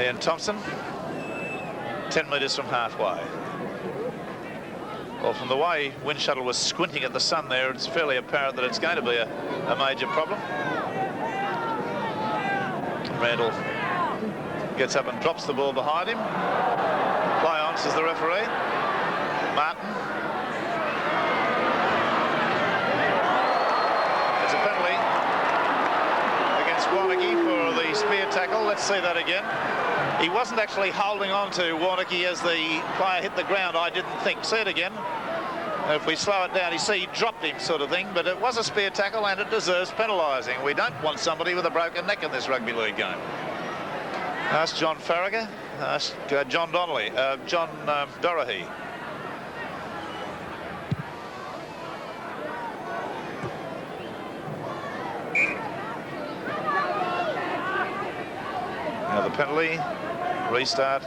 Ian Thompson, 10 metres from halfway. Well, from the way Windshuttle was squinting at the sun there, it's fairly apparent that it's going to be a major problem. Randall gets up and drops the ball behind him. Play on, says the referee. Martin. It's a penalty against Warringah for the spear tackle. Let's see that again. He wasn't actually holding on to Warringah as the player hit the ground, I didn't think. See it again. If we slow it down, you see he dropped him sort of thing, but it was a spear tackle and it deserves penalising. We don't want somebody with a broken neck in this rugby league game. Ask John Farragher, ask John Donnelly, John Dorahy. Now the penalty, restart.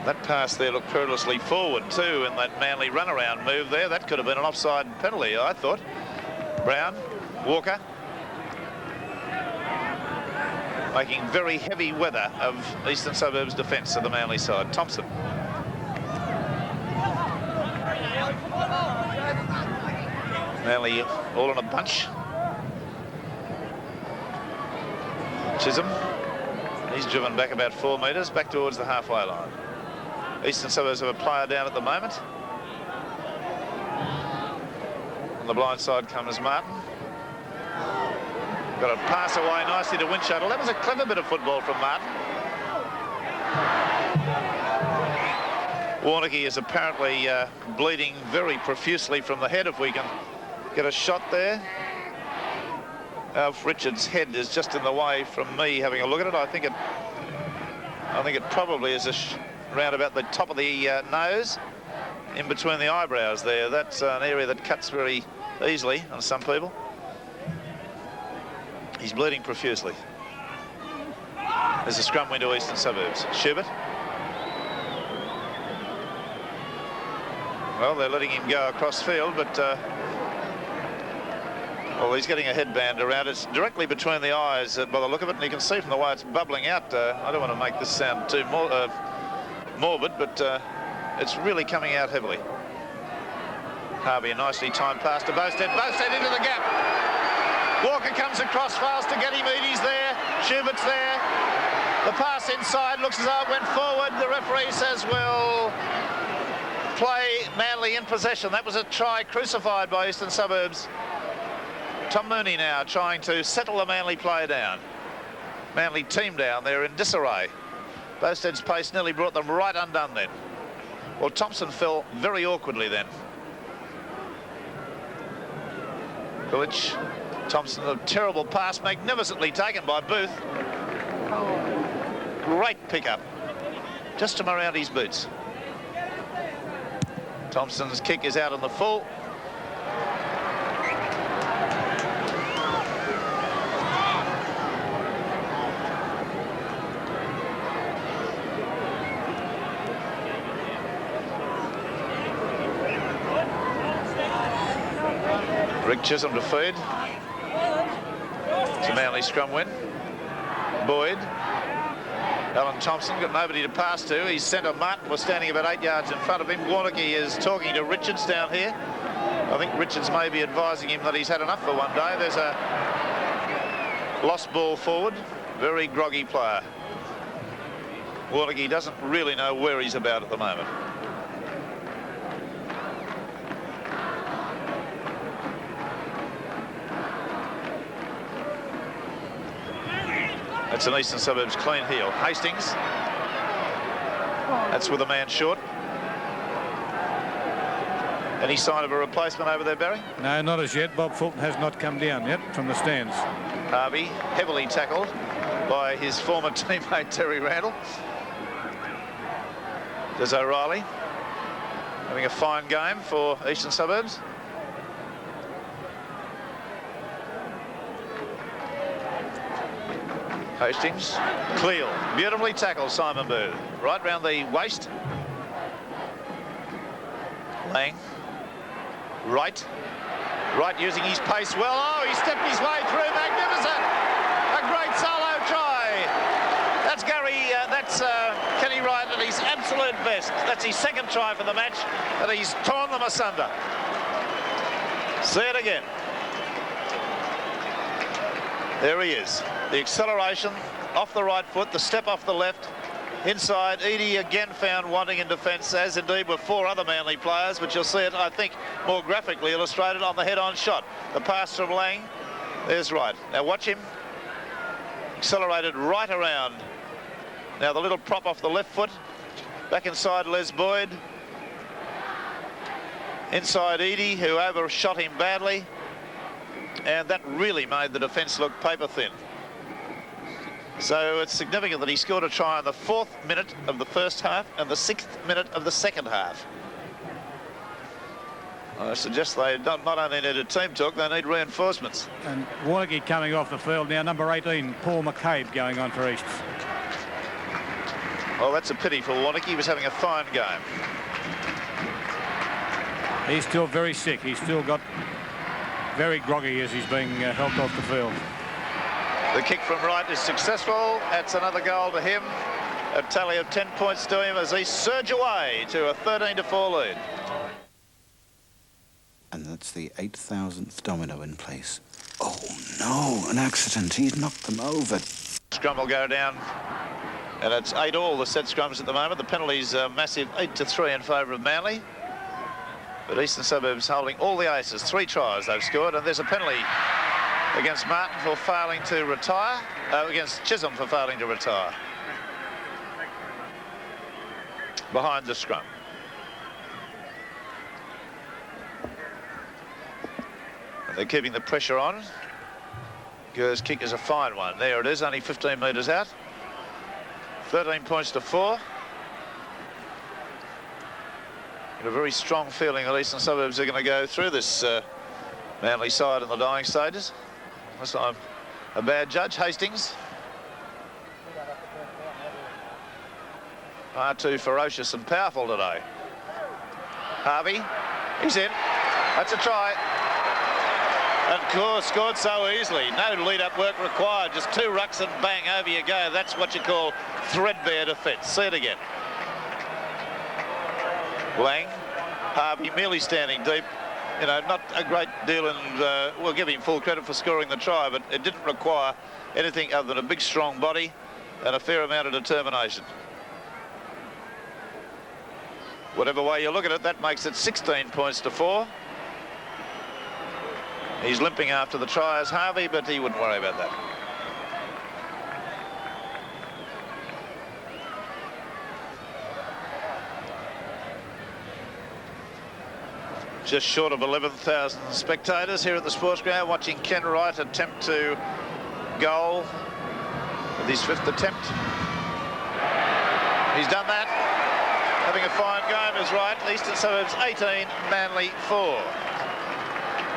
That pass there looked perilously forward too in that Manly runaround move there. That could have been an offside penalty, I thought. Brown, Walker. Making very heavy weather of Eastern Suburbs defence of the Manly side. Thompson. Manly all in a bunch. Chisholm. He's driven back about 4 metres, back towards the halfway line. Eastern Suburbs have a player down at the moment. On the blind side comes Martin. Got a pass away nicely to Windshuttle. That was a clever bit of football from Martin. Warringah is apparently bleeding very profusely from the head. If we can get a shot there. Alf Richards' head is just in the way from me having a look at it. I think it probably is around about the top of the nose, in between the eyebrows there. That's an area that cuts very easily on some people. He's bleeding profusely. There's a scrum win to Eastern Suburbs. Schubert. Well, they're letting him go across field, but well, he's getting a headband around. It's directly between the eyes by the look of it, and you can see from the way it's bubbling out. I don't want to make this sound too morbid, but it's really coming out heavily. Harvey, a nicely timed pass to Bowstead. Bowstead into the gap. Walker comes across, fails to get him. Eadie's there. Schubert's there. The pass inside looks as though it went forward. The referee says, well, play Manly in possession. That was a try crucified by Eastern Suburbs. Tom Mooney now trying to settle the Manly player down. Manly team down. They're in disarray. Bowstead's pace nearly brought them right undone then. Well, Thompson fell very awkwardly then. Village. Thompson, a terrible pass, magnificently taken by Booth. Great pickup. Just from around his boots. Thompson's kick is out on the full. Rick Chisholm to feed. It's a Manly scrum win. Boyd. Alan Thompson got nobody to pass to. His centre Martin was standing about 8 yards in front of him. Warringah is talking to Richards down here. I think Richards may be advising him that he's had enough for one day. There's a lost ball forward. Very groggy player. Warringah doesn't really know where he's about at the moment. That's an Eastern Suburbs clean heel. Hastings. That's with a man short. Any sign of a replacement over there, Barry? No, not as yet. Bob Fulton has not come down yet from the stands. Harvey, heavily tackled by his former teammate Terry Randall. There's O'Reilly having a fine game for Eastern Suburbs. Hastings, Cleal, beautifully tackled Simon Booth, right round the waist. Lang, right using his pace well. Oh, he stepped his way through, magnificent! A great solo try. That's Kenny Wright at his absolute best. That's his second try for the match, and he's torn them asunder. See it again. There he is. The acceleration off the right foot, the step off the left. Inside, Eadie again found wanting in defence, as indeed were 4 other Manly players, but you'll see it, I think, more graphically illustrated on the head-on shot. The pass from Lang. There's Wright. Now watch him. Accelerated right around. Now the little prop off the left foot. Back inside Les Boyd. Inside Eadie, who overshot him badly. And that really made the defence look paper thin. So it's significant that he scored a try in the 4th minute of the first half and the 6th minute of the second half. I suggest they not only need a team talk, they need reinforcements. And Warringah coming off the field now, number 18, Paul McCabe, going on for East. Well, that's a pity for Warringah. He was having a fine game. He's still very sick. He's still got very groggy as he's being helped off the field. The kick from Wright is successful. That's another goal to him. A tally of 10 points to him as he surge away to a 13-4 lead. And that's the 8,000th domino in place. Oh no, an accident. He's knocked them over. Scrum will go down. And it's 8-all, the set scrums at the moment. The penalty's massive 8-3 in favour of Manly. But Eastern Suburbs holding all the aces. 3 tries they've scored, and there's a penalty against Martin for failing to retire. Against Chisholm for failing to retire. Behind the scrum. And they're keeping the pressure on. Gurr's kick is a fine one. There it is, only 15 metres out. 13 points to 4. Got a very strong feeling that Eastern Suburbs are going to go through this Manly side in the dying stages. Unless I'm a bad judge. Hastings. Far too ferocious and powerful today. Harvey. He's in. That's a try. And of course, scored so easily. No lead-up work required. Just 2 rucks and bang, over you go. That's what you call threadbare defence. See it again. Lang. Harvey merely standing deep. you know, not a great deal, and we'll give him full credit for scoring the try, but it didn't require anything other than a big, strong body and a fair amount of determination. Whatever way you look at it, that makes it 16 points to 4. He's limping after the try as Harvey, but he wouldn't worry about that. Just short of 11,000 spectators here at the sports ground watching Ken Wright attempt to goal with his 5th attempt. He's done that. Having a fine game is Wright. Eastern Suburbs 18, Manly 4.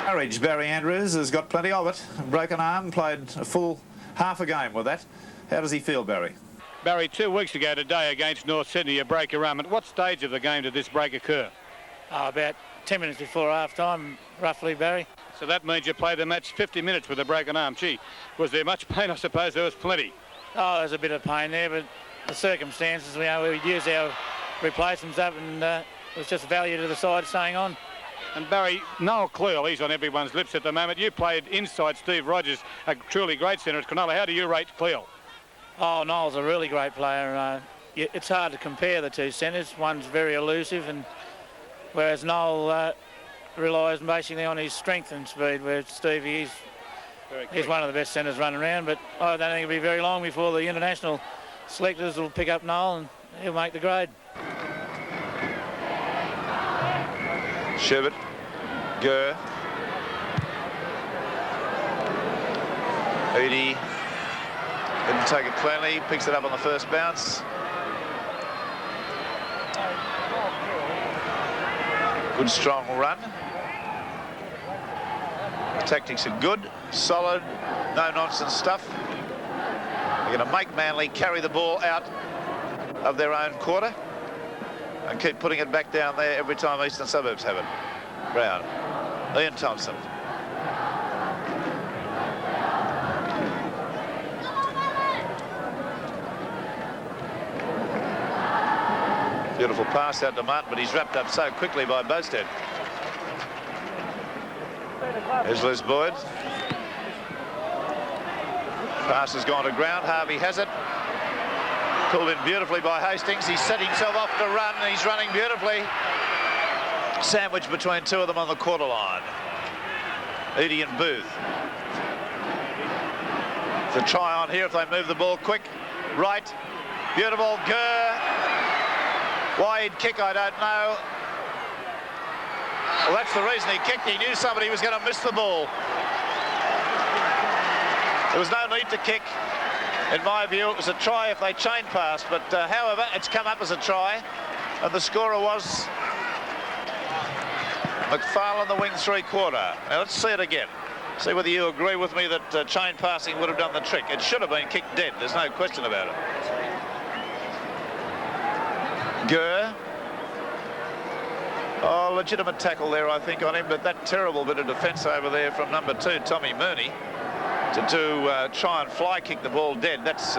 Courage, Barry Andrews has got plenty of it. Broken arm, played a full half a game with that. How does he feel, Barry? Barry, 2 weeks ago today against North Sydney, you break your arm. At what stage of the game did this break occur? About 10 minutes before half-time, roughly, Barry. So that means you played the match 50 minutes with a broken arm. Gee, was there much pain? I suppose there was plenty. Oh, there's a bit of pain there, but the circumstances, you know, we used our replacements up, and it was just value to the side staying on. And Barry, Noel Cleal, he's on everyone's lips at the moment. You played inside Steve Rogers, a truly great centre at Cronulla. How do you rate Cleal? Oh, Noel's a really great player. It's hard to compare the two centres. One's very elusive, and whereas Noel relies basically on his strength and speed, where Stevie, he's one of the best centres running around. But I don't think it'll be very long before the international selectors will pick up Noel and he'll make the grade. Sherbert, Gurr, Edie didn't take it cleanly, picks it up on the first bounce. Good strong run. The tactics are good, solid, no nonsense stuff. They're going to make Manly carry the ball out of their own quarter and keep putting it back down there every time Eastern Suburbs have it. Brown, Ian Thompson. Beautiful pass out to Martin, but he's wrapped up so quickly by Bosted. Here's Liz Boyd. Pass has gone to ground. Harvey has it. Pulled in beautifully by Hastings. He's set himself off to run, and he's running beautifully. Sandwiched between two of them on the quarter line. Edie and Booth. The try on here if they move the ball quick. Right. Beautiful. Gurr. Why he'd kick, I don't know. Well, that's the reason he kicked. He knew somebody was going to miss the ball. There was no need to kick. In my view, it was a try if they chain passed, but however, it's come up as a try, and the scorer was McFarlane, the wing 3/4. Now let's see it again. See whether you agree with me that chain passing would have done the trick. It should have been kicked dead. There's no question about it. Gurr. Oh, legitimate tackle there, I think, on him, but that terrible bit of defence over there from number 2, Tommy Mooney, to try and fly kick the ball dead. That's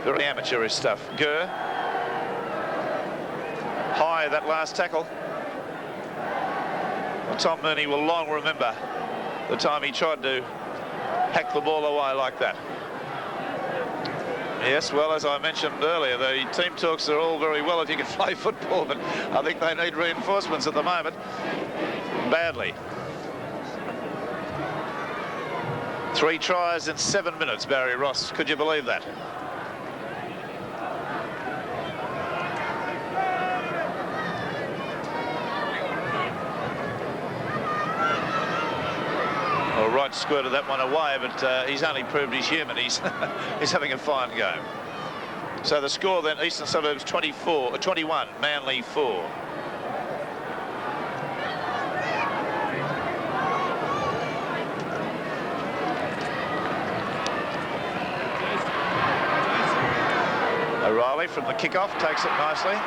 very amateurish stuff. Gurr. High, that last tackle. Well, Tom Mooney will long remember the time he tried to hack the ball away like that. Yes, well, as I mentioned earlier, the team talks are all very well if you can play football, but I think they need reinforcements at the moment badly. 3 tries in 7 minutes, Barry Ross. Could you believe that? Well, Wright squirted that one away, but he's only proved he's human. He's having a fine game. So the score then, Eastern Suburbs 21, Manly 4. O'Reilly from the kickoff takes it nicely.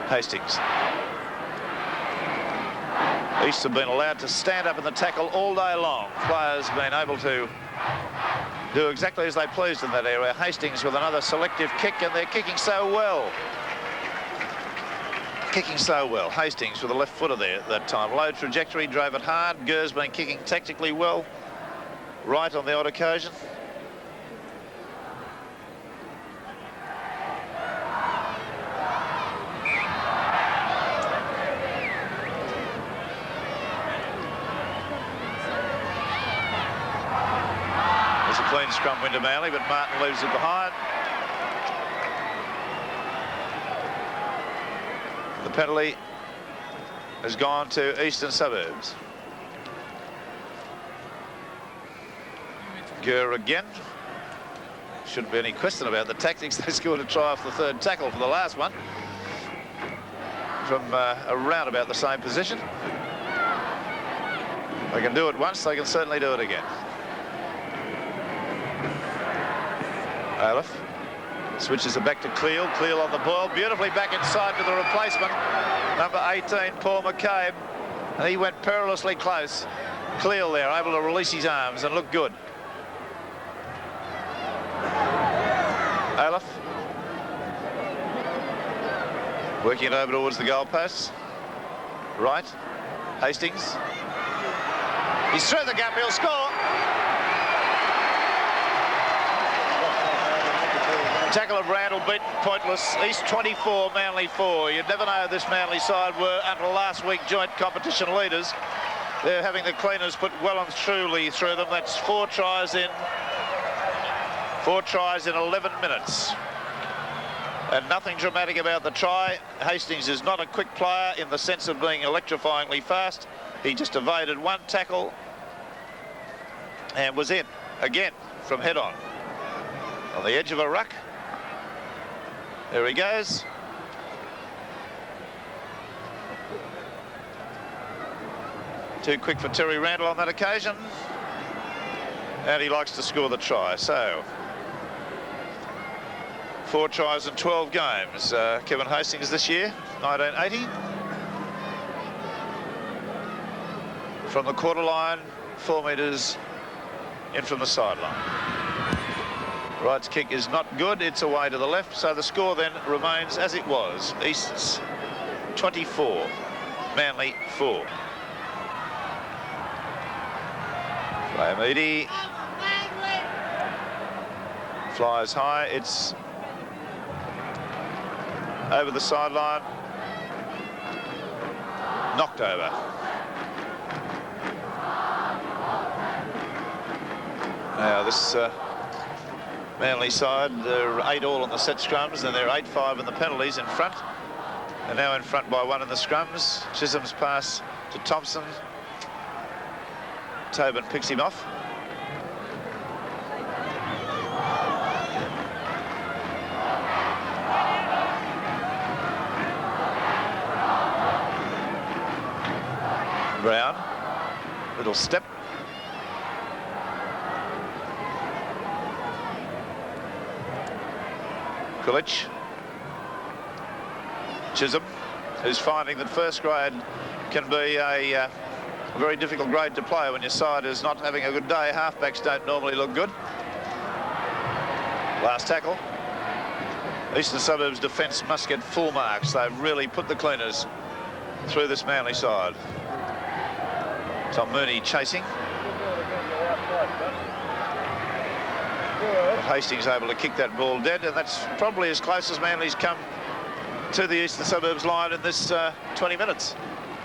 Hastings. East have been allowed to stand up in the tackle all day long. Players been able to do exactly as they pleased in that area. Hastings with another selective kick, and they're kicking so well. Kicking so well. Hastings with a left footer there at that time. Low trajectory, drove it hard. Gurr's been kicking tactically well. Right on the odd occasion. There's a clean scrum win to Manly, but Martin leaves it behind. The penalty has gone to Eastern Suburbs. Gurr again. Shouldn't be any question about the tactics. They scored a try off the third tackle for the last one from around about the same position. They can do it once, they can certainly do it again. Aleph switches it back to Cleal. Cleal on the ball, beautifully back inside to the replacement, number 18, Paul McCabe. And he went perilously close. Cleal there, able to release his arms and look good. Aleph working it over towards the goalposts. Right, Hastings. He's through the gap, he'll score. Tackle of Randall beaten, pointless. East 24, Manly 4. You'd never know this Manly side were, until last week, joint competition leaders. They're having the cleaners put well and truly through them. That's 4 tries in 11 minutes. And nothing dramatic about the try. Hastings is not a quick player in the sense of being electrifyingly fast. He just evaded one tackle and was in again from head on the edge of a ruck. There he goes. Too quick for Terry Randall on that occasion. And he likes to score the try. So 4 tries in 12 games. Kevin Hastings this year, 1980. From the quarter line, 4 metres in from the sideline. Wright's kick is not good. It's away to the left. So the score then remains as it was. East's 24, Manly 4. Flamidi flies high. It's over the sideline. Knocked over. Now this Manly side, they're 8 all on the set scrums, and they're 8-5 in the penalties in front. They're now in front by 1 in the scrums. Chisholm's pass to Thompson. Tobin picks him off. Brown, little step. Kulich. Chisholm, who's finding that first grade can be a very difficult grade to play when your side is not having a good day. Halfbacks don't normally look good. Last tackle. Eastern Suburbs defence must get full marks. They've really put the cleaners through this Manly side. Tom Mooney chasing. Hastings able to kick that ball dead, and that's probably as close as Manly's come to the Eastern Suburbs line in this 20 minutes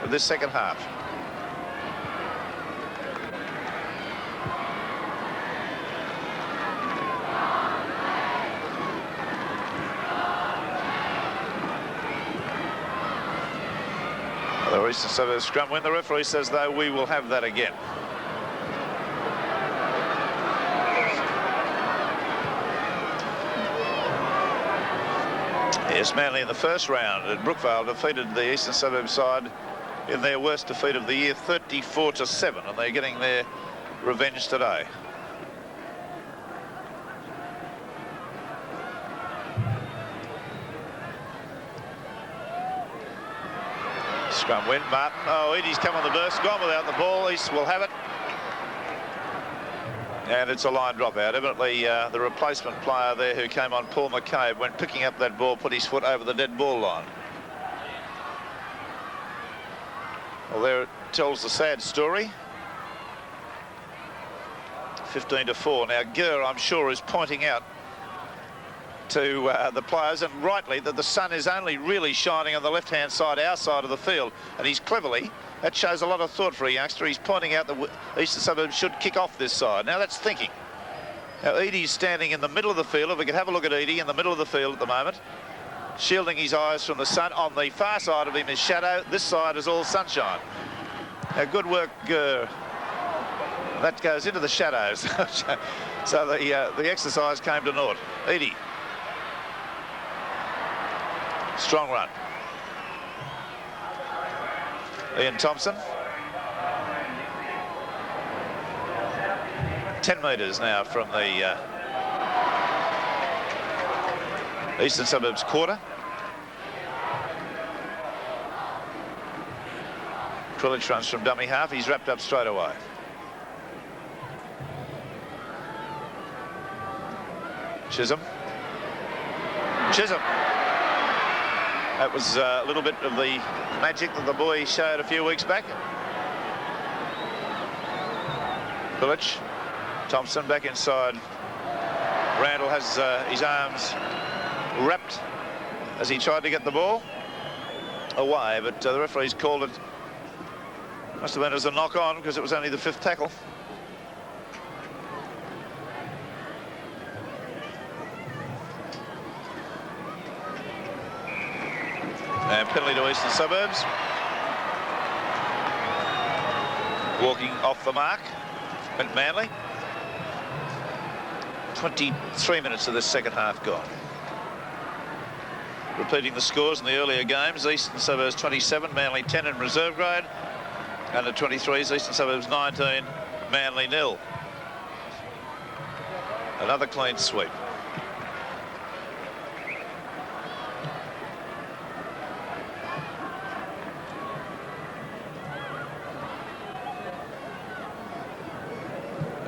of this second half. The Eastern Suburbs scrum win. The referee says, though, we will have that again. Yes, Manly in the first round at Brookvale defeated the Eastern Suburbs side in their worst defeat of the year, 34-7, and they're getting their revenge today. Scrum win, Martin. Oh, Eddie's come on the burst, gone without the ball. East will have it. And it's a line dropout. Evidently, the replacement player there who came on, Paul McCabe, when picking up that ball, put his foot over the dead ball line. Well, there it tells the sad story. 15-4. Now, Gurr, I'm sure, is pointing out to the players, and rightly, that the sun is only really shining on the left-hand side, our side of the field. And he's cleverly, that shows a lot of thought for a youngster. He's pointing out that Eastern Suburbs should kick off this side. Now, that's thinking. Now, Edie's standing in the middle of the field. If we could have a look at Edie in the middle of the field at the moment, shielding his eyes from the sun. On the far side of him is shadow. This side is all sunshine. Now, good work. That goes into the shadows. So the exercise came to naught. Edie. Strong run. Ian Thompson. 10 metres now from the Eastern Suburbs quarter. Krilic runs from dummy half. He's wrapped up straight away. Chisholm. That was a little bit of the magic that the boy showed a few weeks back. Krilic. Thompson back inside. Randall has his arms wrapped as he tried to get the ball away, but the referee's called it. Must have been as a knock on because it was only the 5th tackle. And penalty to Eastern Suburbs. Walking off the mark, went Manly. 23 minutes of this second half gone. Repeating the scores in the earlier games, Eastern Suburbs 27, Manly 10 in reserve grade. Under 23s, Eastern Suburbs 19, Manly 0. Another clean sweep.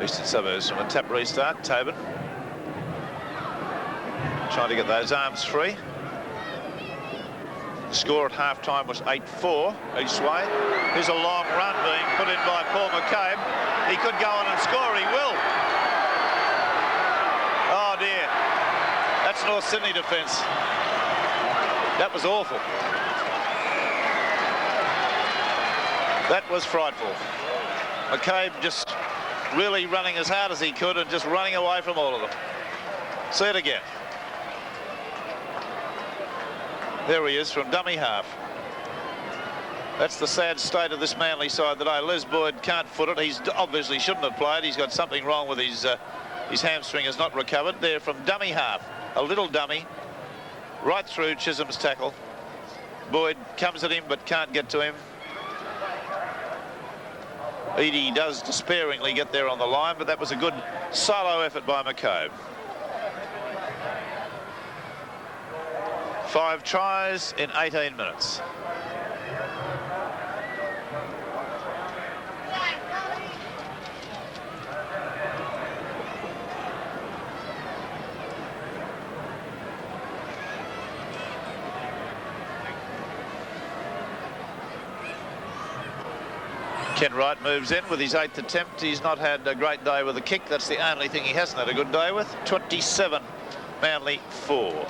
Eastern Suburbs from a tap restart. Tobin trying to get those arms free. The score at half-time was 8-4 each way. Here's a long run being put in by Paul McCabe. He could go on and score. He will. Oh, dear. That's North Sydney defence. That was awful. That was frightful. McCabe just really running as hard as he could and just running away from all of them. See it again. There he is from dummy half. That's the sad state of this Manly side today. Les Boyd can't foot it. He's obviously shouldn't have played. He's got something wrong with his hamstring has not recovered. There from dummy half. A little dummy. Right through Chisholm's tackle. Boyd comes at him but can't get to him. Edie does despairingly get there on the line, but that was a good solo effort by McCabe. 5 tries in 18 minutes. Ken Wright moves in with his 8th attempt. He's not had a great day with a kick. That's the only thing he hasn't had a good day with. 27, Manly 4.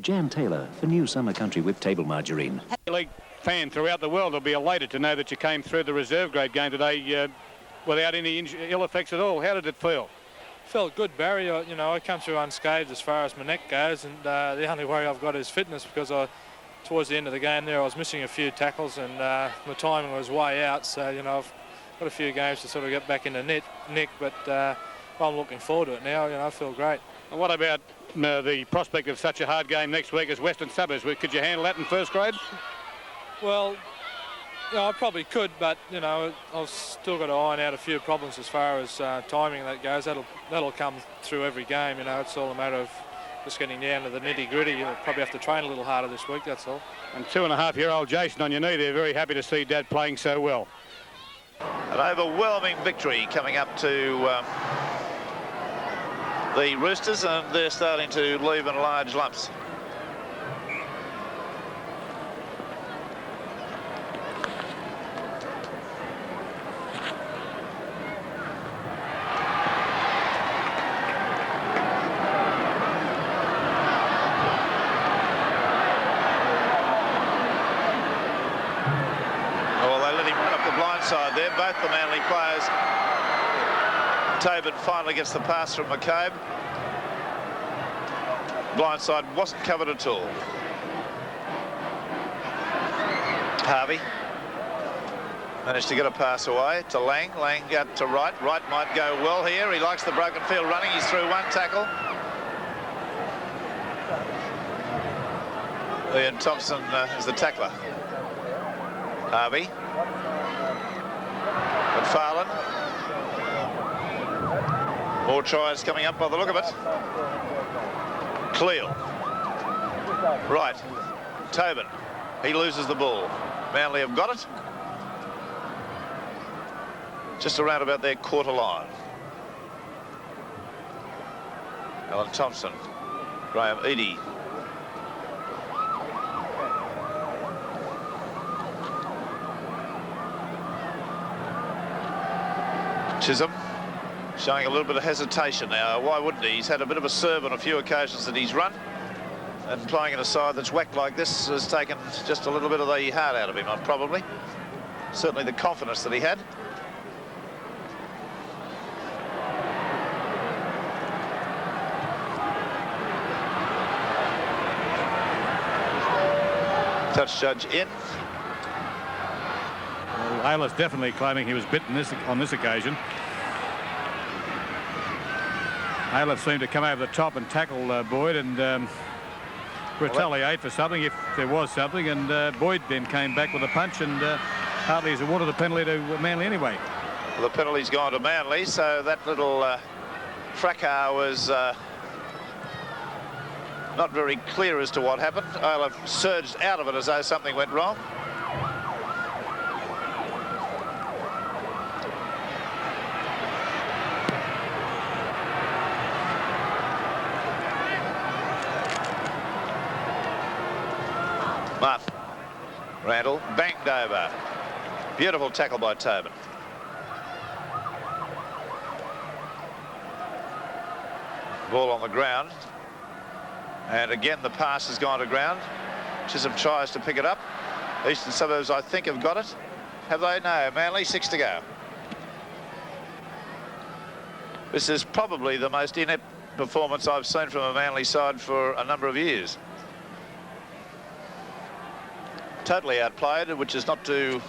Jan Taylor for New Summer Country with table margarine. League fan throughout the world will be elated to know that you came through the reserve grade game today without any ill effects at all. How did it feel? Felt good, Barry. I come through unscathed as far as my neck goes, and the only worry I've got is fitness, because towards the end of the game there I was missing a few tackles and my timing was way out, so I've got a few games to sort of get back in the nick, but I'm looking forward to it now. I feel great. And what about the prospect of such a hard game next week as Western Suburbs? Could you handle that in first grade? Well, I probably could, but I've still got to iron out a few problems as far as timing that goes. That'll come through every game. It's all a matter of just getting down to the nitty-gritty. You'll probably have to train a little harder this week, that's all. And 2.5-year-old Jason on your knee there, very happy to see Dad playing so well. An overwhelming victory coming up to the Roosters, and they're starting to leave in large lumps. Side there, both the Manly players. Tobin finally gets the pass from McCabe. Blindside wasn't covered at all. Harvey managed to get a pass away to Lang. Lang got to Wright. Wright might go well here. He likes the broken field running. He's through one tackle. Ian Thompson is the tackler. Harvey. McFarlane. More tries coming up by the look of it. Cleal. Right. Tobin. He loses the ball. Manly have got it. Just around about their quarter line. Alan Thompson. Graham Eadie. Chisholm showing a little bit of hesitation now. Why wouldn't he? He's had a bit of a serve on a few occasions that he's run, and playing in a side that's whacked like this has taken just a little bit of the heart out of him, probably. Certainly the confidence that he had. Touch judge in. Well, Ayla's definitely claiming he was bitten on this occasion. Ayla seemed to come over the top and tackle Boyd and retaliate for something if there was something, and Boyd then came back with a punch, and Hartley has awarded the penalty to Manly anyway. Well, the penalty's gone to Manly, so that little fracas was not very clear as to what happened. Ayla surged out of it as though something went wrong. Martin. Randall banged over. Beautiful tackle by Tobin. Ball on the ground. And again, the pass has gone to ground. Chisholm tries to pick it up. Eastern Suburbs, I think, have got it. Have they? No. Manly, 6 to go. This is probably the most inept performance I've seen from a Manly side for a number of years. Totally outplayed, which is not to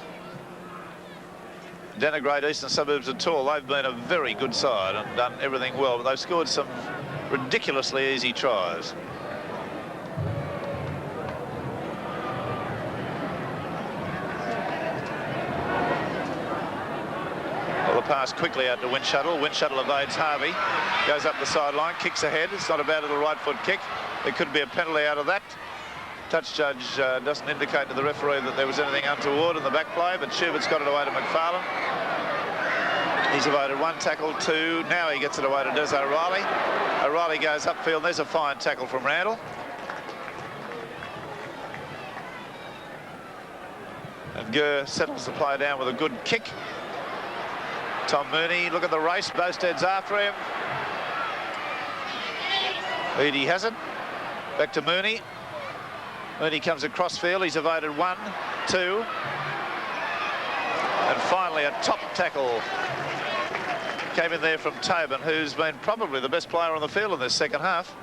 denigrate Eastern Suburbs at all. They've been a very good side and done everything well, but they've scored some ridiculously easy tries. Well, the pass quickly out to Windshuttle. Windshuttle evades Harvey, goes up the sideline, kicks ahead. It's not a bad little right foot kick. There could be a penalty out of that. Touch judge doesn't indicate to the referee that there was anything untoward in the back play, but Schubert's got it away to McFarlane. He's evaded one tackle, two. Now he gets it away to Des O'Reilly. O'Reilly goes upfield. There's a fine tackle from Randall. And Gurr settles the play down with a good kick. Tom Mooney, look at the race. Bosted's after him. Eadie has it. Back to Mooney. Mooney comes across field. He's evaded one, two. And finally a top tackle came in there from Tobin, who's been probably the best player on the field in this second half.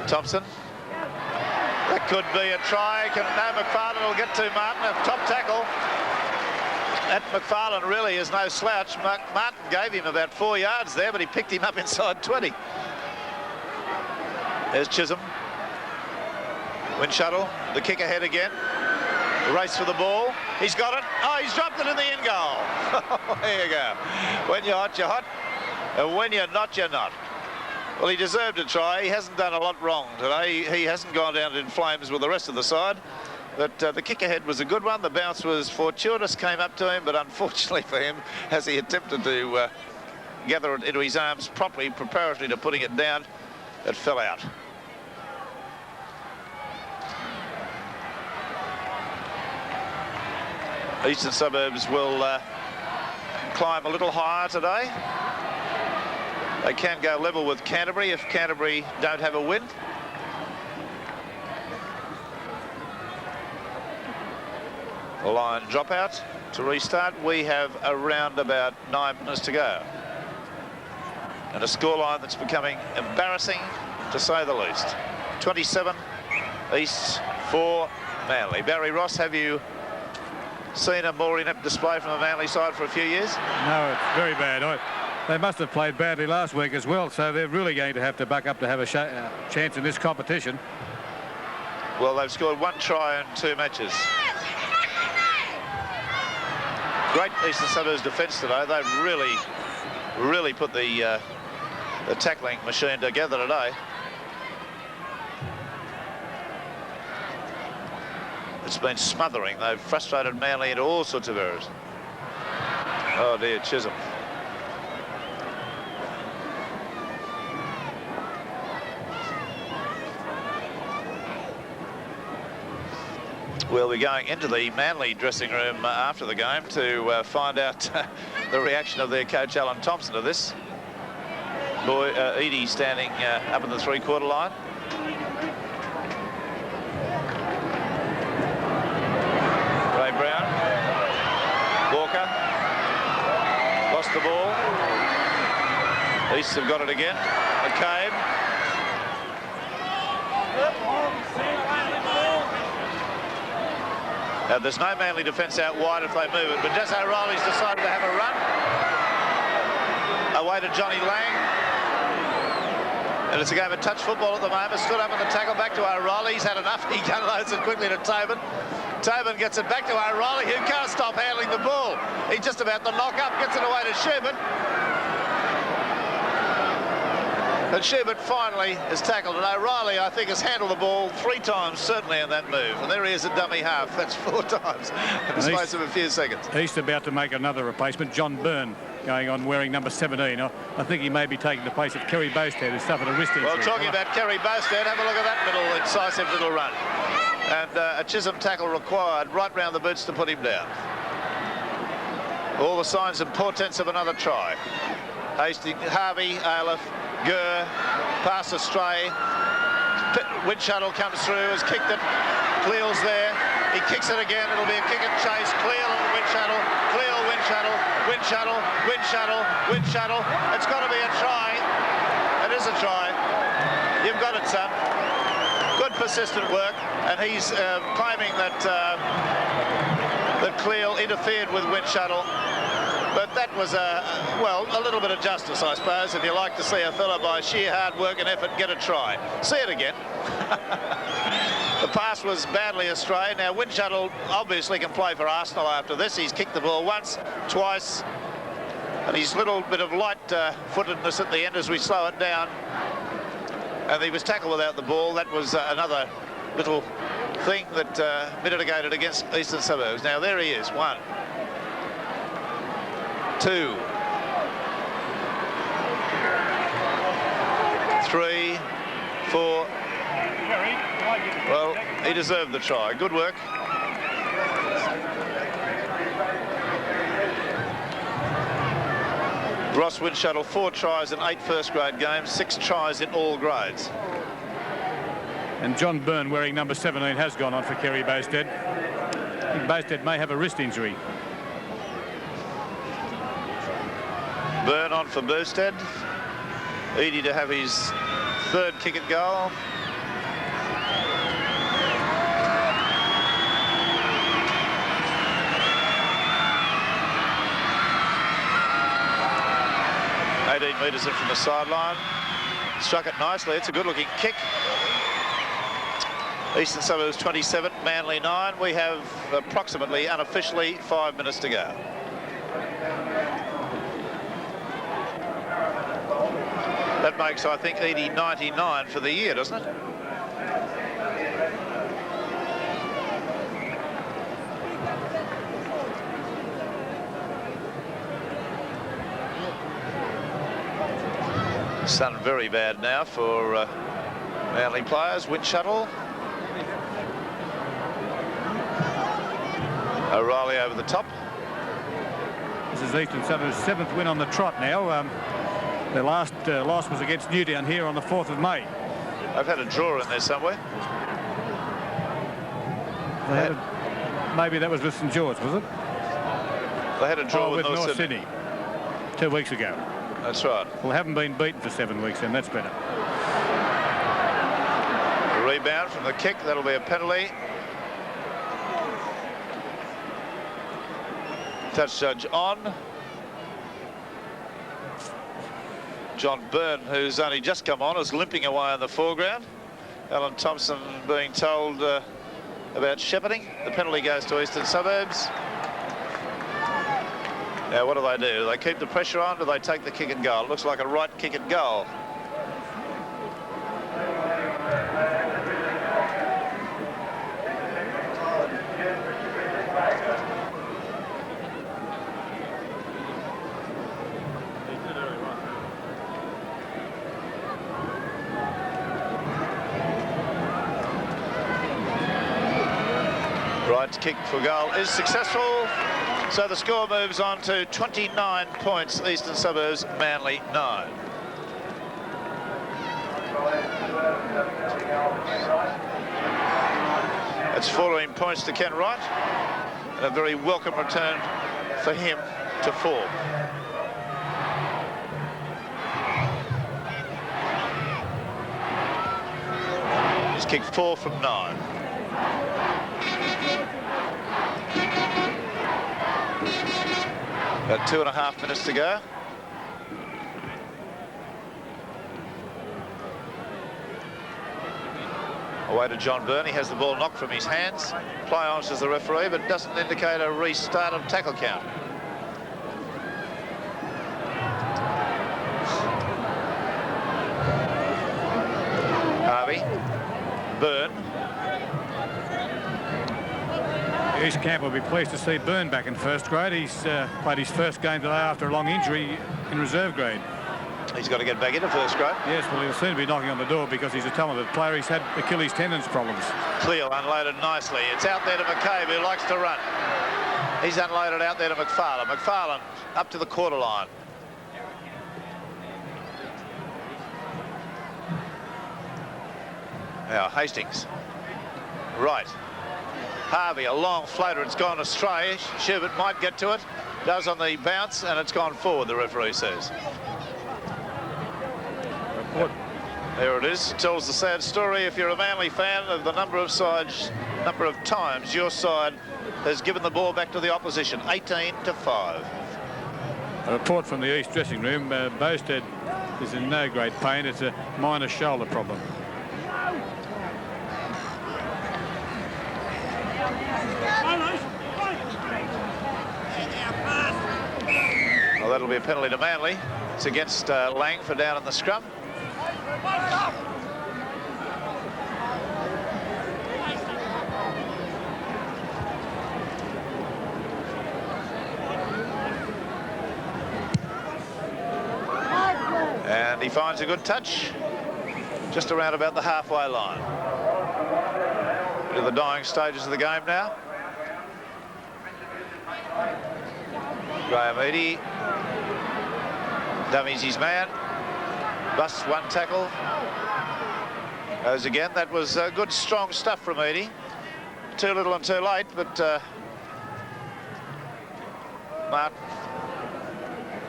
Thompson. That could be a try. No, McFarlane will get to Martin. A top tackle. That McFarlane really is no slouch. Martin gave him about 4 yards there, but he picked him up inside 20. There's Chisholm. Windshuttle, the kick ahead again. The race for the ball. He's got it. Oh, he's dropped it in the end goal. There you go. When you're hot, you're hot. And when you're not, you're not. Well, he deserved a try. He hasn't done a lot wrong today. He hasn't gone down in flames with the rest of the side. But the kick ahead was a good one. The bounce was fortuitous, came up to him, but unfortunately for him, as he attempted to gather it into his arms properly, preparatory to putting it down, it fell out. Eastern Suburbs will climb a little higher today. They can go level with Canterbury if Canterbury don't have a win. A line dropout to restart. We have around about 9 minutes to go. And a scoreline that's becoming embarrassing, to say the least. 27 East 4 Manly. Barry Ross, have you seen a more inept display from the Manly side for a few years? No, it's very bad. They must have played badly last week as well, so they're really going to have to buck up to have a chance in this competition. Well, they've scored 1 try in 2 matches. Great Eastern Suburbs defence today. They've really put the tackling machine together today. It's been smothering. They've frustrated Manly into all sorts of errors. Oh dear, Chisholm. We'll be going into the Manly dressing room after the game to find out the reaction of their coach Alan Thompson to this. Edie standing up in the 3/4 line. Ray Brown. Walker. Lost the ball. East have got it again. McCabe. There's no Manly defence out wide if they move it, but Des O'Reilly's decided to have a run. Away to Johnny Lang. And it's a game of touch football at the moment. Stood up in the tackle, back to O'Reilly. He's had enough. He unloads it quickly to Tobin. Tobin gets it back to O'Reilly, who can't stop handling the ball. He's just about to knock up, gets it away to Schubert. And Schubert finally is tackled, and O'Reilly, I think, has handled the ball 3 times, certainly, in that move. And there he is at dummy half. That's 4 times in the space of a few seconds. East about to make another replacement. John Byrne going on wearing number 17. I think he may be taking the place of Kerry Bostad, who suffered a wrist injury. Well, talking about Kerry Bostad, have a look at that middle, incisive little run. And a Chisholm tackle required right round the boots to put him down. All the signs and portents of another try. Hastings, Harvey, Aleph, Gurr, pass astray. Windshuttle comes through, has kicked it. Cleel's there. He kicks it again. It'll be a kick and chase. Cleel and Windshuttle. Cleel, Windshuttle. Windshuttle. Windshuttle. Windshuttle. It's got to be a try. It is a try. You've got it, son. Good persistent work. And he's claiming that that Cleel interfered with Windshuttle. But that was, well, a little bit of justice, I suppose, if you like to see a fella by sheer hard work and effort get a try. See it again. The pass was badly astray. Now, Windshuttle obviously can play for Arsenal after this. He's kicked the ball once, twice, and his little bit of light footedness at the end as we slow it down. And he was tackled without the ball. That was another little thing that mitigated against Eastern Suburbs. Now, there he is, 1, 2, 3, 4. Well, he deserved the try. Good work. Ross Windshuttle, 4 tries in 8 first-grade games, 6 tries in all grades. And John Byrne, wearing number 17, has gone on for Kerry Bostad. I think Bostad may have a wrist injury. Byrne on for Bostad. Edie to have his 3rd kick at goal. Metres in from the sideline. Struck it nicely. It's a good-looking kick. Eastern Suburbs 27, Manly 9. We have approximately, unofficially, 5 minutes to go. That makes, I think, Edie 99 for the year, doesn't it? Sun very bad now for Manly players. Wind shuttle. O'Reilly over the top. This is Eastern Suburbs' 7th win on the trot now. Their last loss was against Newtown here on the 4th of May. They've had a draw in there somewhere. Maybe that was with St George, was it? They had a draw with North Sydney 2 weeks ago. That's right. Well, haven't been beaten for 7 weeks, and that's better. A rebound from the kick. That'll be a penalty. Touch judge on. John Byrne, who's only just come on, is limping away in the foreground. Alan Thompson being told about shepherding. The penalty goes to Eastern Suburbs. Now, what do? Do they keep the pressure on? Do they take the kick and goal? It looks like a right kick and goal. Right kick for goal is successful. So the score moves on to 29 points. Eastern Suburbs, Manly 9. It's 14 points to Ken Wright. And a very welcome return for him to form. He's kicked 4 from 9. About 2.5 minutes to go. Away to John Byrne. He has the ball knocked from his hands. Play on, says the referee, but doesn't indicate a restart of tackle count. Harvey. Byrne. East Camp will be pleased to see Byrne back in first grade. He's played his first game today after a long injury in reserve grade. He's got to get back into first grade. Yes, well, he'll soon be knocking on the door because he's a talented player. He's had Achilles tendons problems. Cleo unloaded nicely. It's out there to McCabe, who likes to run. He's unloaded out there to McFarlane. McFarlane up to the quarter line. Now Hastings. Right. Harvey, a long floater. It's gone astray. Schubert might get to it. Does on the bounce, and it's gone forward, the referee says. There it is. It tells the sad story, if you're a Manly fan, of the number of times your side has given the ball back to the opposition. 18-5. A report from the East dressing room. Bowstead is in no great pain. It's a minor shoulder problem. Well, that'll be a penalty to Manly. It's against Lang for down in the scrum. And he finds a good touch just around about the halfway line. Into the dying stages of the game now. Graham Eadie dummies his man, busts one tackle, goes again. That was good strong stuff from Eadie. Too little and too late, but Martin,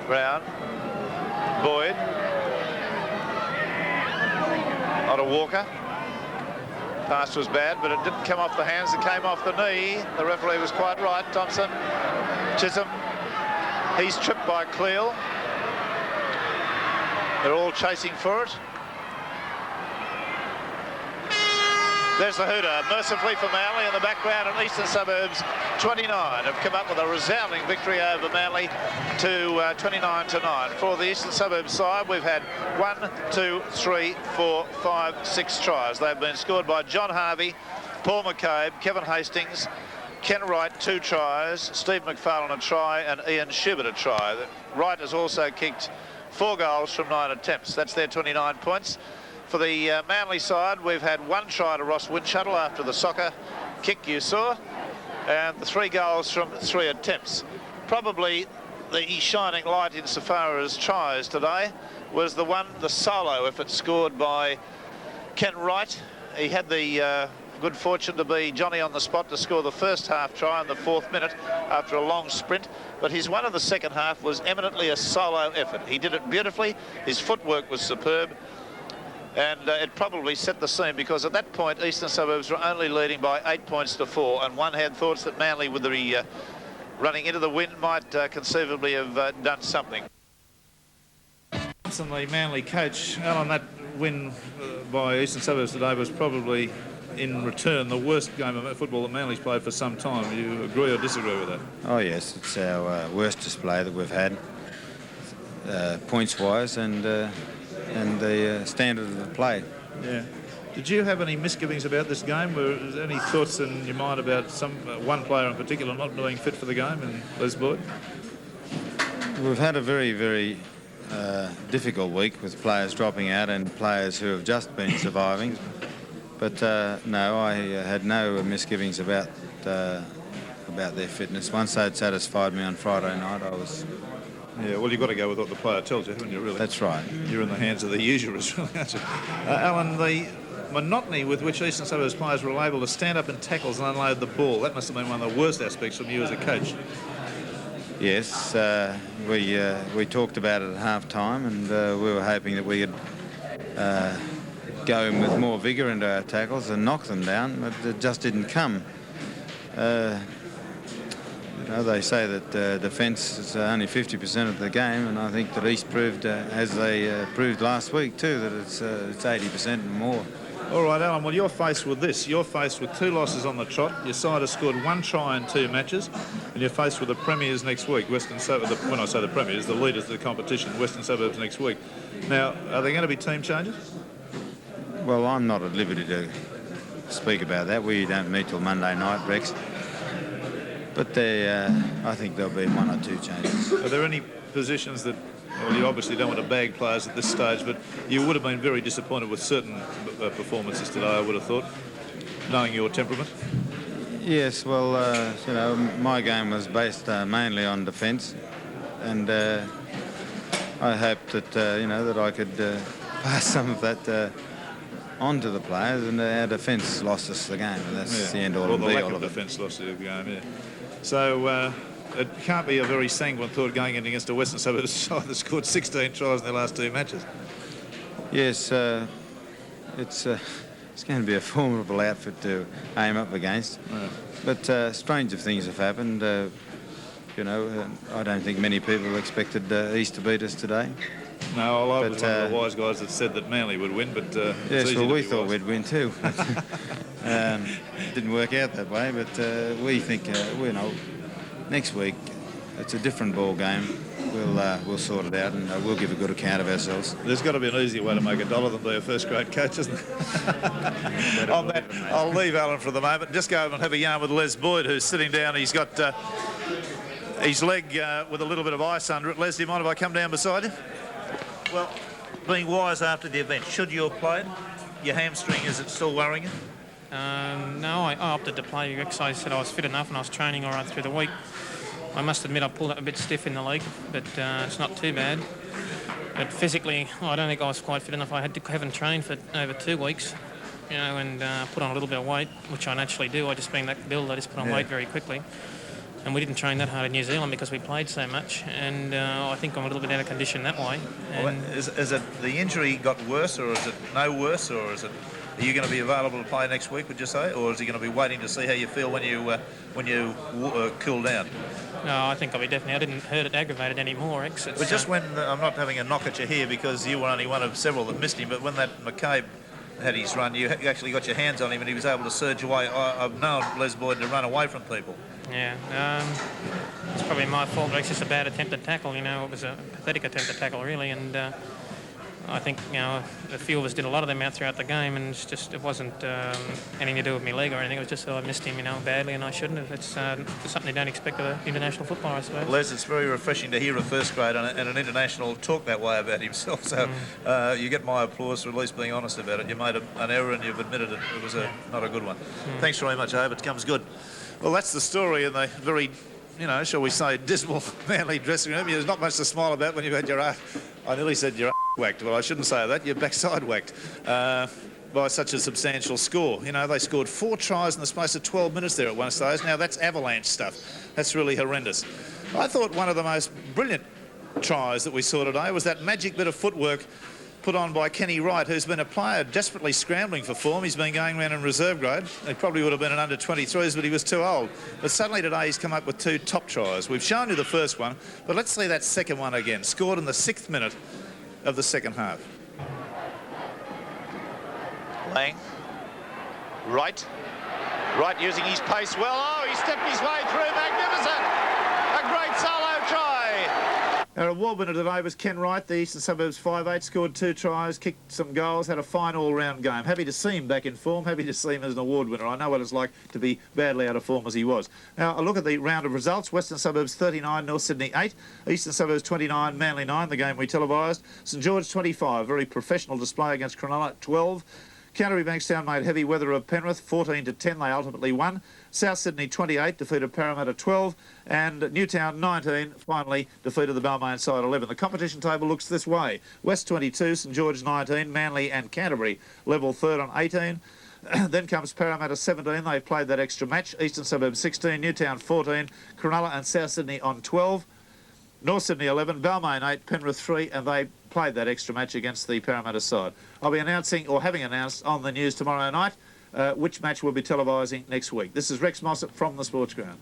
Brown, Boyd, not a Walker. Pass was bad, but it didn't come off the hands, it came off the knee. The referee was quite right. Thompson, Chisholm, he's tripped by Cleal. They're all chasing for it. There's the hooter, mercifully for Manly in the background, and Eastern Suburbs 29 have come up with a resounding victory over Manly to 29-9. For the Eastern Suburbs side, we've had 1, 2, 3, 4, 5, 6 tries. They've been scored by John Harvey, Paul McCabe, Kevin Hastings, Ken Wright 2 tries, Steve McFarlane a try, and Ian Schubert a try. Wright has also kicked 4 goals from 9 attempts. That's their 29 points. For the Manly side, we've had 1 try to Ross Windshuttle after the soccer kick you saw, and the 3 goals from 3 attempts. Probably the shining light insofar as tries today was the solo effort scored by Ken Wright. He had the good fortune to be Johnny on the spot to score the first half try in the 4th minute after a long sprint, but his one in the second half was eminently a solo effort. He did it beautifully, his footwork was superb, and it probably set the scene, because at that point Eastern Suburbs were only leading by 8 points to 4, and one had thoughts that Manly, with the running into the wind, might conceivably have done something. The Manly coach, Alan, that win by Eastern Suburbs today was probably, in return, the worst game of football that Manly's played for some time. Do you agree or disagree with that? Oh yes, it's our worst display that we've had, points-wise, and the standard of the play. Yeah. Did you have any misgivings about this game? Were there any thoughts in your mind about one player in particular not being fit for the game, and Les Boyd? We've had a very, very difficult week with players dropping out and players who have just been surviving. But no, I had no misgivings about their fitness. Once they'd satisfied me on Friday night, I was... Yeah, well, you've got to go with what the player tells you, haven't you, really? That's right. You're in the hands of the usurers, really, aren't you? Alan, the monotony with which Eastern Suburbs players were able to stand up in tackles and unload the ball, that must have been one of the worst aspects from you as a coach. Yes, we talked about it at half-time, and we were hoping that we could go with more vigour into our tackles and knock them down, but it just didn't come. You know, they say that defence is only 50% of the game, and I think that East proved, as they proved last week too, that it's 80% and more. All right, Alan, well, you're faced with this. You're faced with 2 losses on the trot. Your side has scored 1 try in 2 matches, and you're faced with the Premiers next week. Western Suburbs, when I say the Premiers, the leaders of the competition, Western Suburbs next week. Now, are there going to be team changes? Well, I'm not at liberty to speak about that. We don't meet till Monday night, Rex. But I think there'll be 1 or 2 changes. Are there any positions that, well, you obviously don't want to bag players at this stage, but you would have been very disappointed with certain performances today, I would have thought, knowing your temperament? Yes, well, you know, my game was based mainly on defence, and I hoped that, you know, that I could pass some of that on to the players, and our defence lost us the game, and that's the end all well, and the be lack all of of defence lost you the game, yeah. So it can't be a very sanguine thought going in against a Western Suburbs side that scored 16 tries in their last 2 matches. Yes, it's going to be a formidable outfit to aim up against. Yeah. But stranger things have happened. You know, I don't think many people expected East to beat us today. No, I was one of the wise guys that said that Manly would win, but yes, well, we thought we'd win too. Didn't work out that way, but we think, you know, next week it's a different ball game. We'll sort it out, and we'll give a good account of ourselves. There's got to be an easier way to make $1 than be a first-grade coach, isn't there? On that, I'll leave Alan for the moment. Just go over and have a yarn with Les Boyd, who's sitting down. He's got his leg with a little bit of ice under it. Les, do you mind if I come down beside you? Well, being wise after the event, should you have played? Your hamstring, is it still worrying you? No, I opted to play. I said I was fit enough and I was training all right through the week. I must admit I pulled up a bit stiff in the leg, but it's not too bad. But physically, I don't think I was quite fit enough. haven't trained for over 2 weeks, you know, and put on a little bit of weight, which I naturally do. I just being that build, I just put on weight very quickly. And we didn't train that hard in New Zealand because we played so much, and I think I'm a little bit out of condition that way. Well, is it the injury got worse, or is it no worse, or is it? Are you going to be available to play next week, would you say, or is he going to be waiting to see how you feel when you cool down? No, I think I'll be definitely. I didn't hurt it aggravated anymore, Rex. But just when I'm not having a knock at you here because you were only one of several that missed him, but when that McCabe had his run, you actually got your hands on him and he was able to surge away. I've known Les Boyd to run away from people. Yeah, it's probably my fault. It's just a bad attempt at tackle. You know, it was a pathetic attempt at tackle, really, and I think, you know, a few of us did a lot of them out throughout the game, and it wasn't anything to do with me leg or anything. It was just that I missed him, you know, badly, and I shouldn't have. It's something you don't expect of an international footballer, I suppose. Les, it's very refreshing to hear a first grade and an international talk that way about himself. So you get my applause for at least being honest about it. You made an error and you've admitted it. It was not a good one. Thanks very much, Abe. It comes good. Well, that's the story in the very, you know, shall we say, dismal Manly dressing room. There's not much to smile about when you've had your I nearly said your whacked. Well, I shouldn't say that. Your backside whacked by such a substantial score. You know, they scored 4 tries in the space of 12 minutes there at one stage. Now, that's avalanche stuff. That's really horrendous. I thought one of the most brilliant tries that we saw today was that magic bit of footwork put on by Kenny Wright, who's been a player desperately scrambling for form. He's been going around in reserve grade. He probably would have been an under-23s, but he was too old. But suddenly today he's come up with 2 top tries. We've shown you the first one, but let's see that second one again. Scored in the 6th minute of the second half. Lang. Wright using his pace well. Oh, he stepped his way through. Magnificent. A great solo try. Our award winner today was Ken Wright, the Eastern Suburbs 5'8", scored 2 tries, kicked some goals, had a fine all-round game. Happy to see him back in form, happy to see him as an award winner. I know what it's like to be badly out of form as he was. Now, a look at the round of results. Western Suburbs 39, North Sydney 8. Eastern Suburbs 29, Manly 9, the game we televised. St George 25, very professional display against Cronulla 12. Canterbury Bankstown made heavy weather of Penrith, 14-10 they ultimately won. South Sydney 28 defeated Parramatta 12, and Newtown 19 finally defeated the Balmain side 11. The competition table looks this way: West 22, St George 19, Manly and Canterbury level 3rd on 18. Then comes Parramatta 17, they've played that extra match. Eastern Suburbs 16, Newtown 14, Cronulla and South Sydney on 12. North Sydney 11, Balmain 8, Penrith 3, and they played that extra match against the Parramatta side. I'll be announcing, or having announced on the news tomorrow night, which match we'll be televising next week. This is Rex Mossop from the Sports Ground.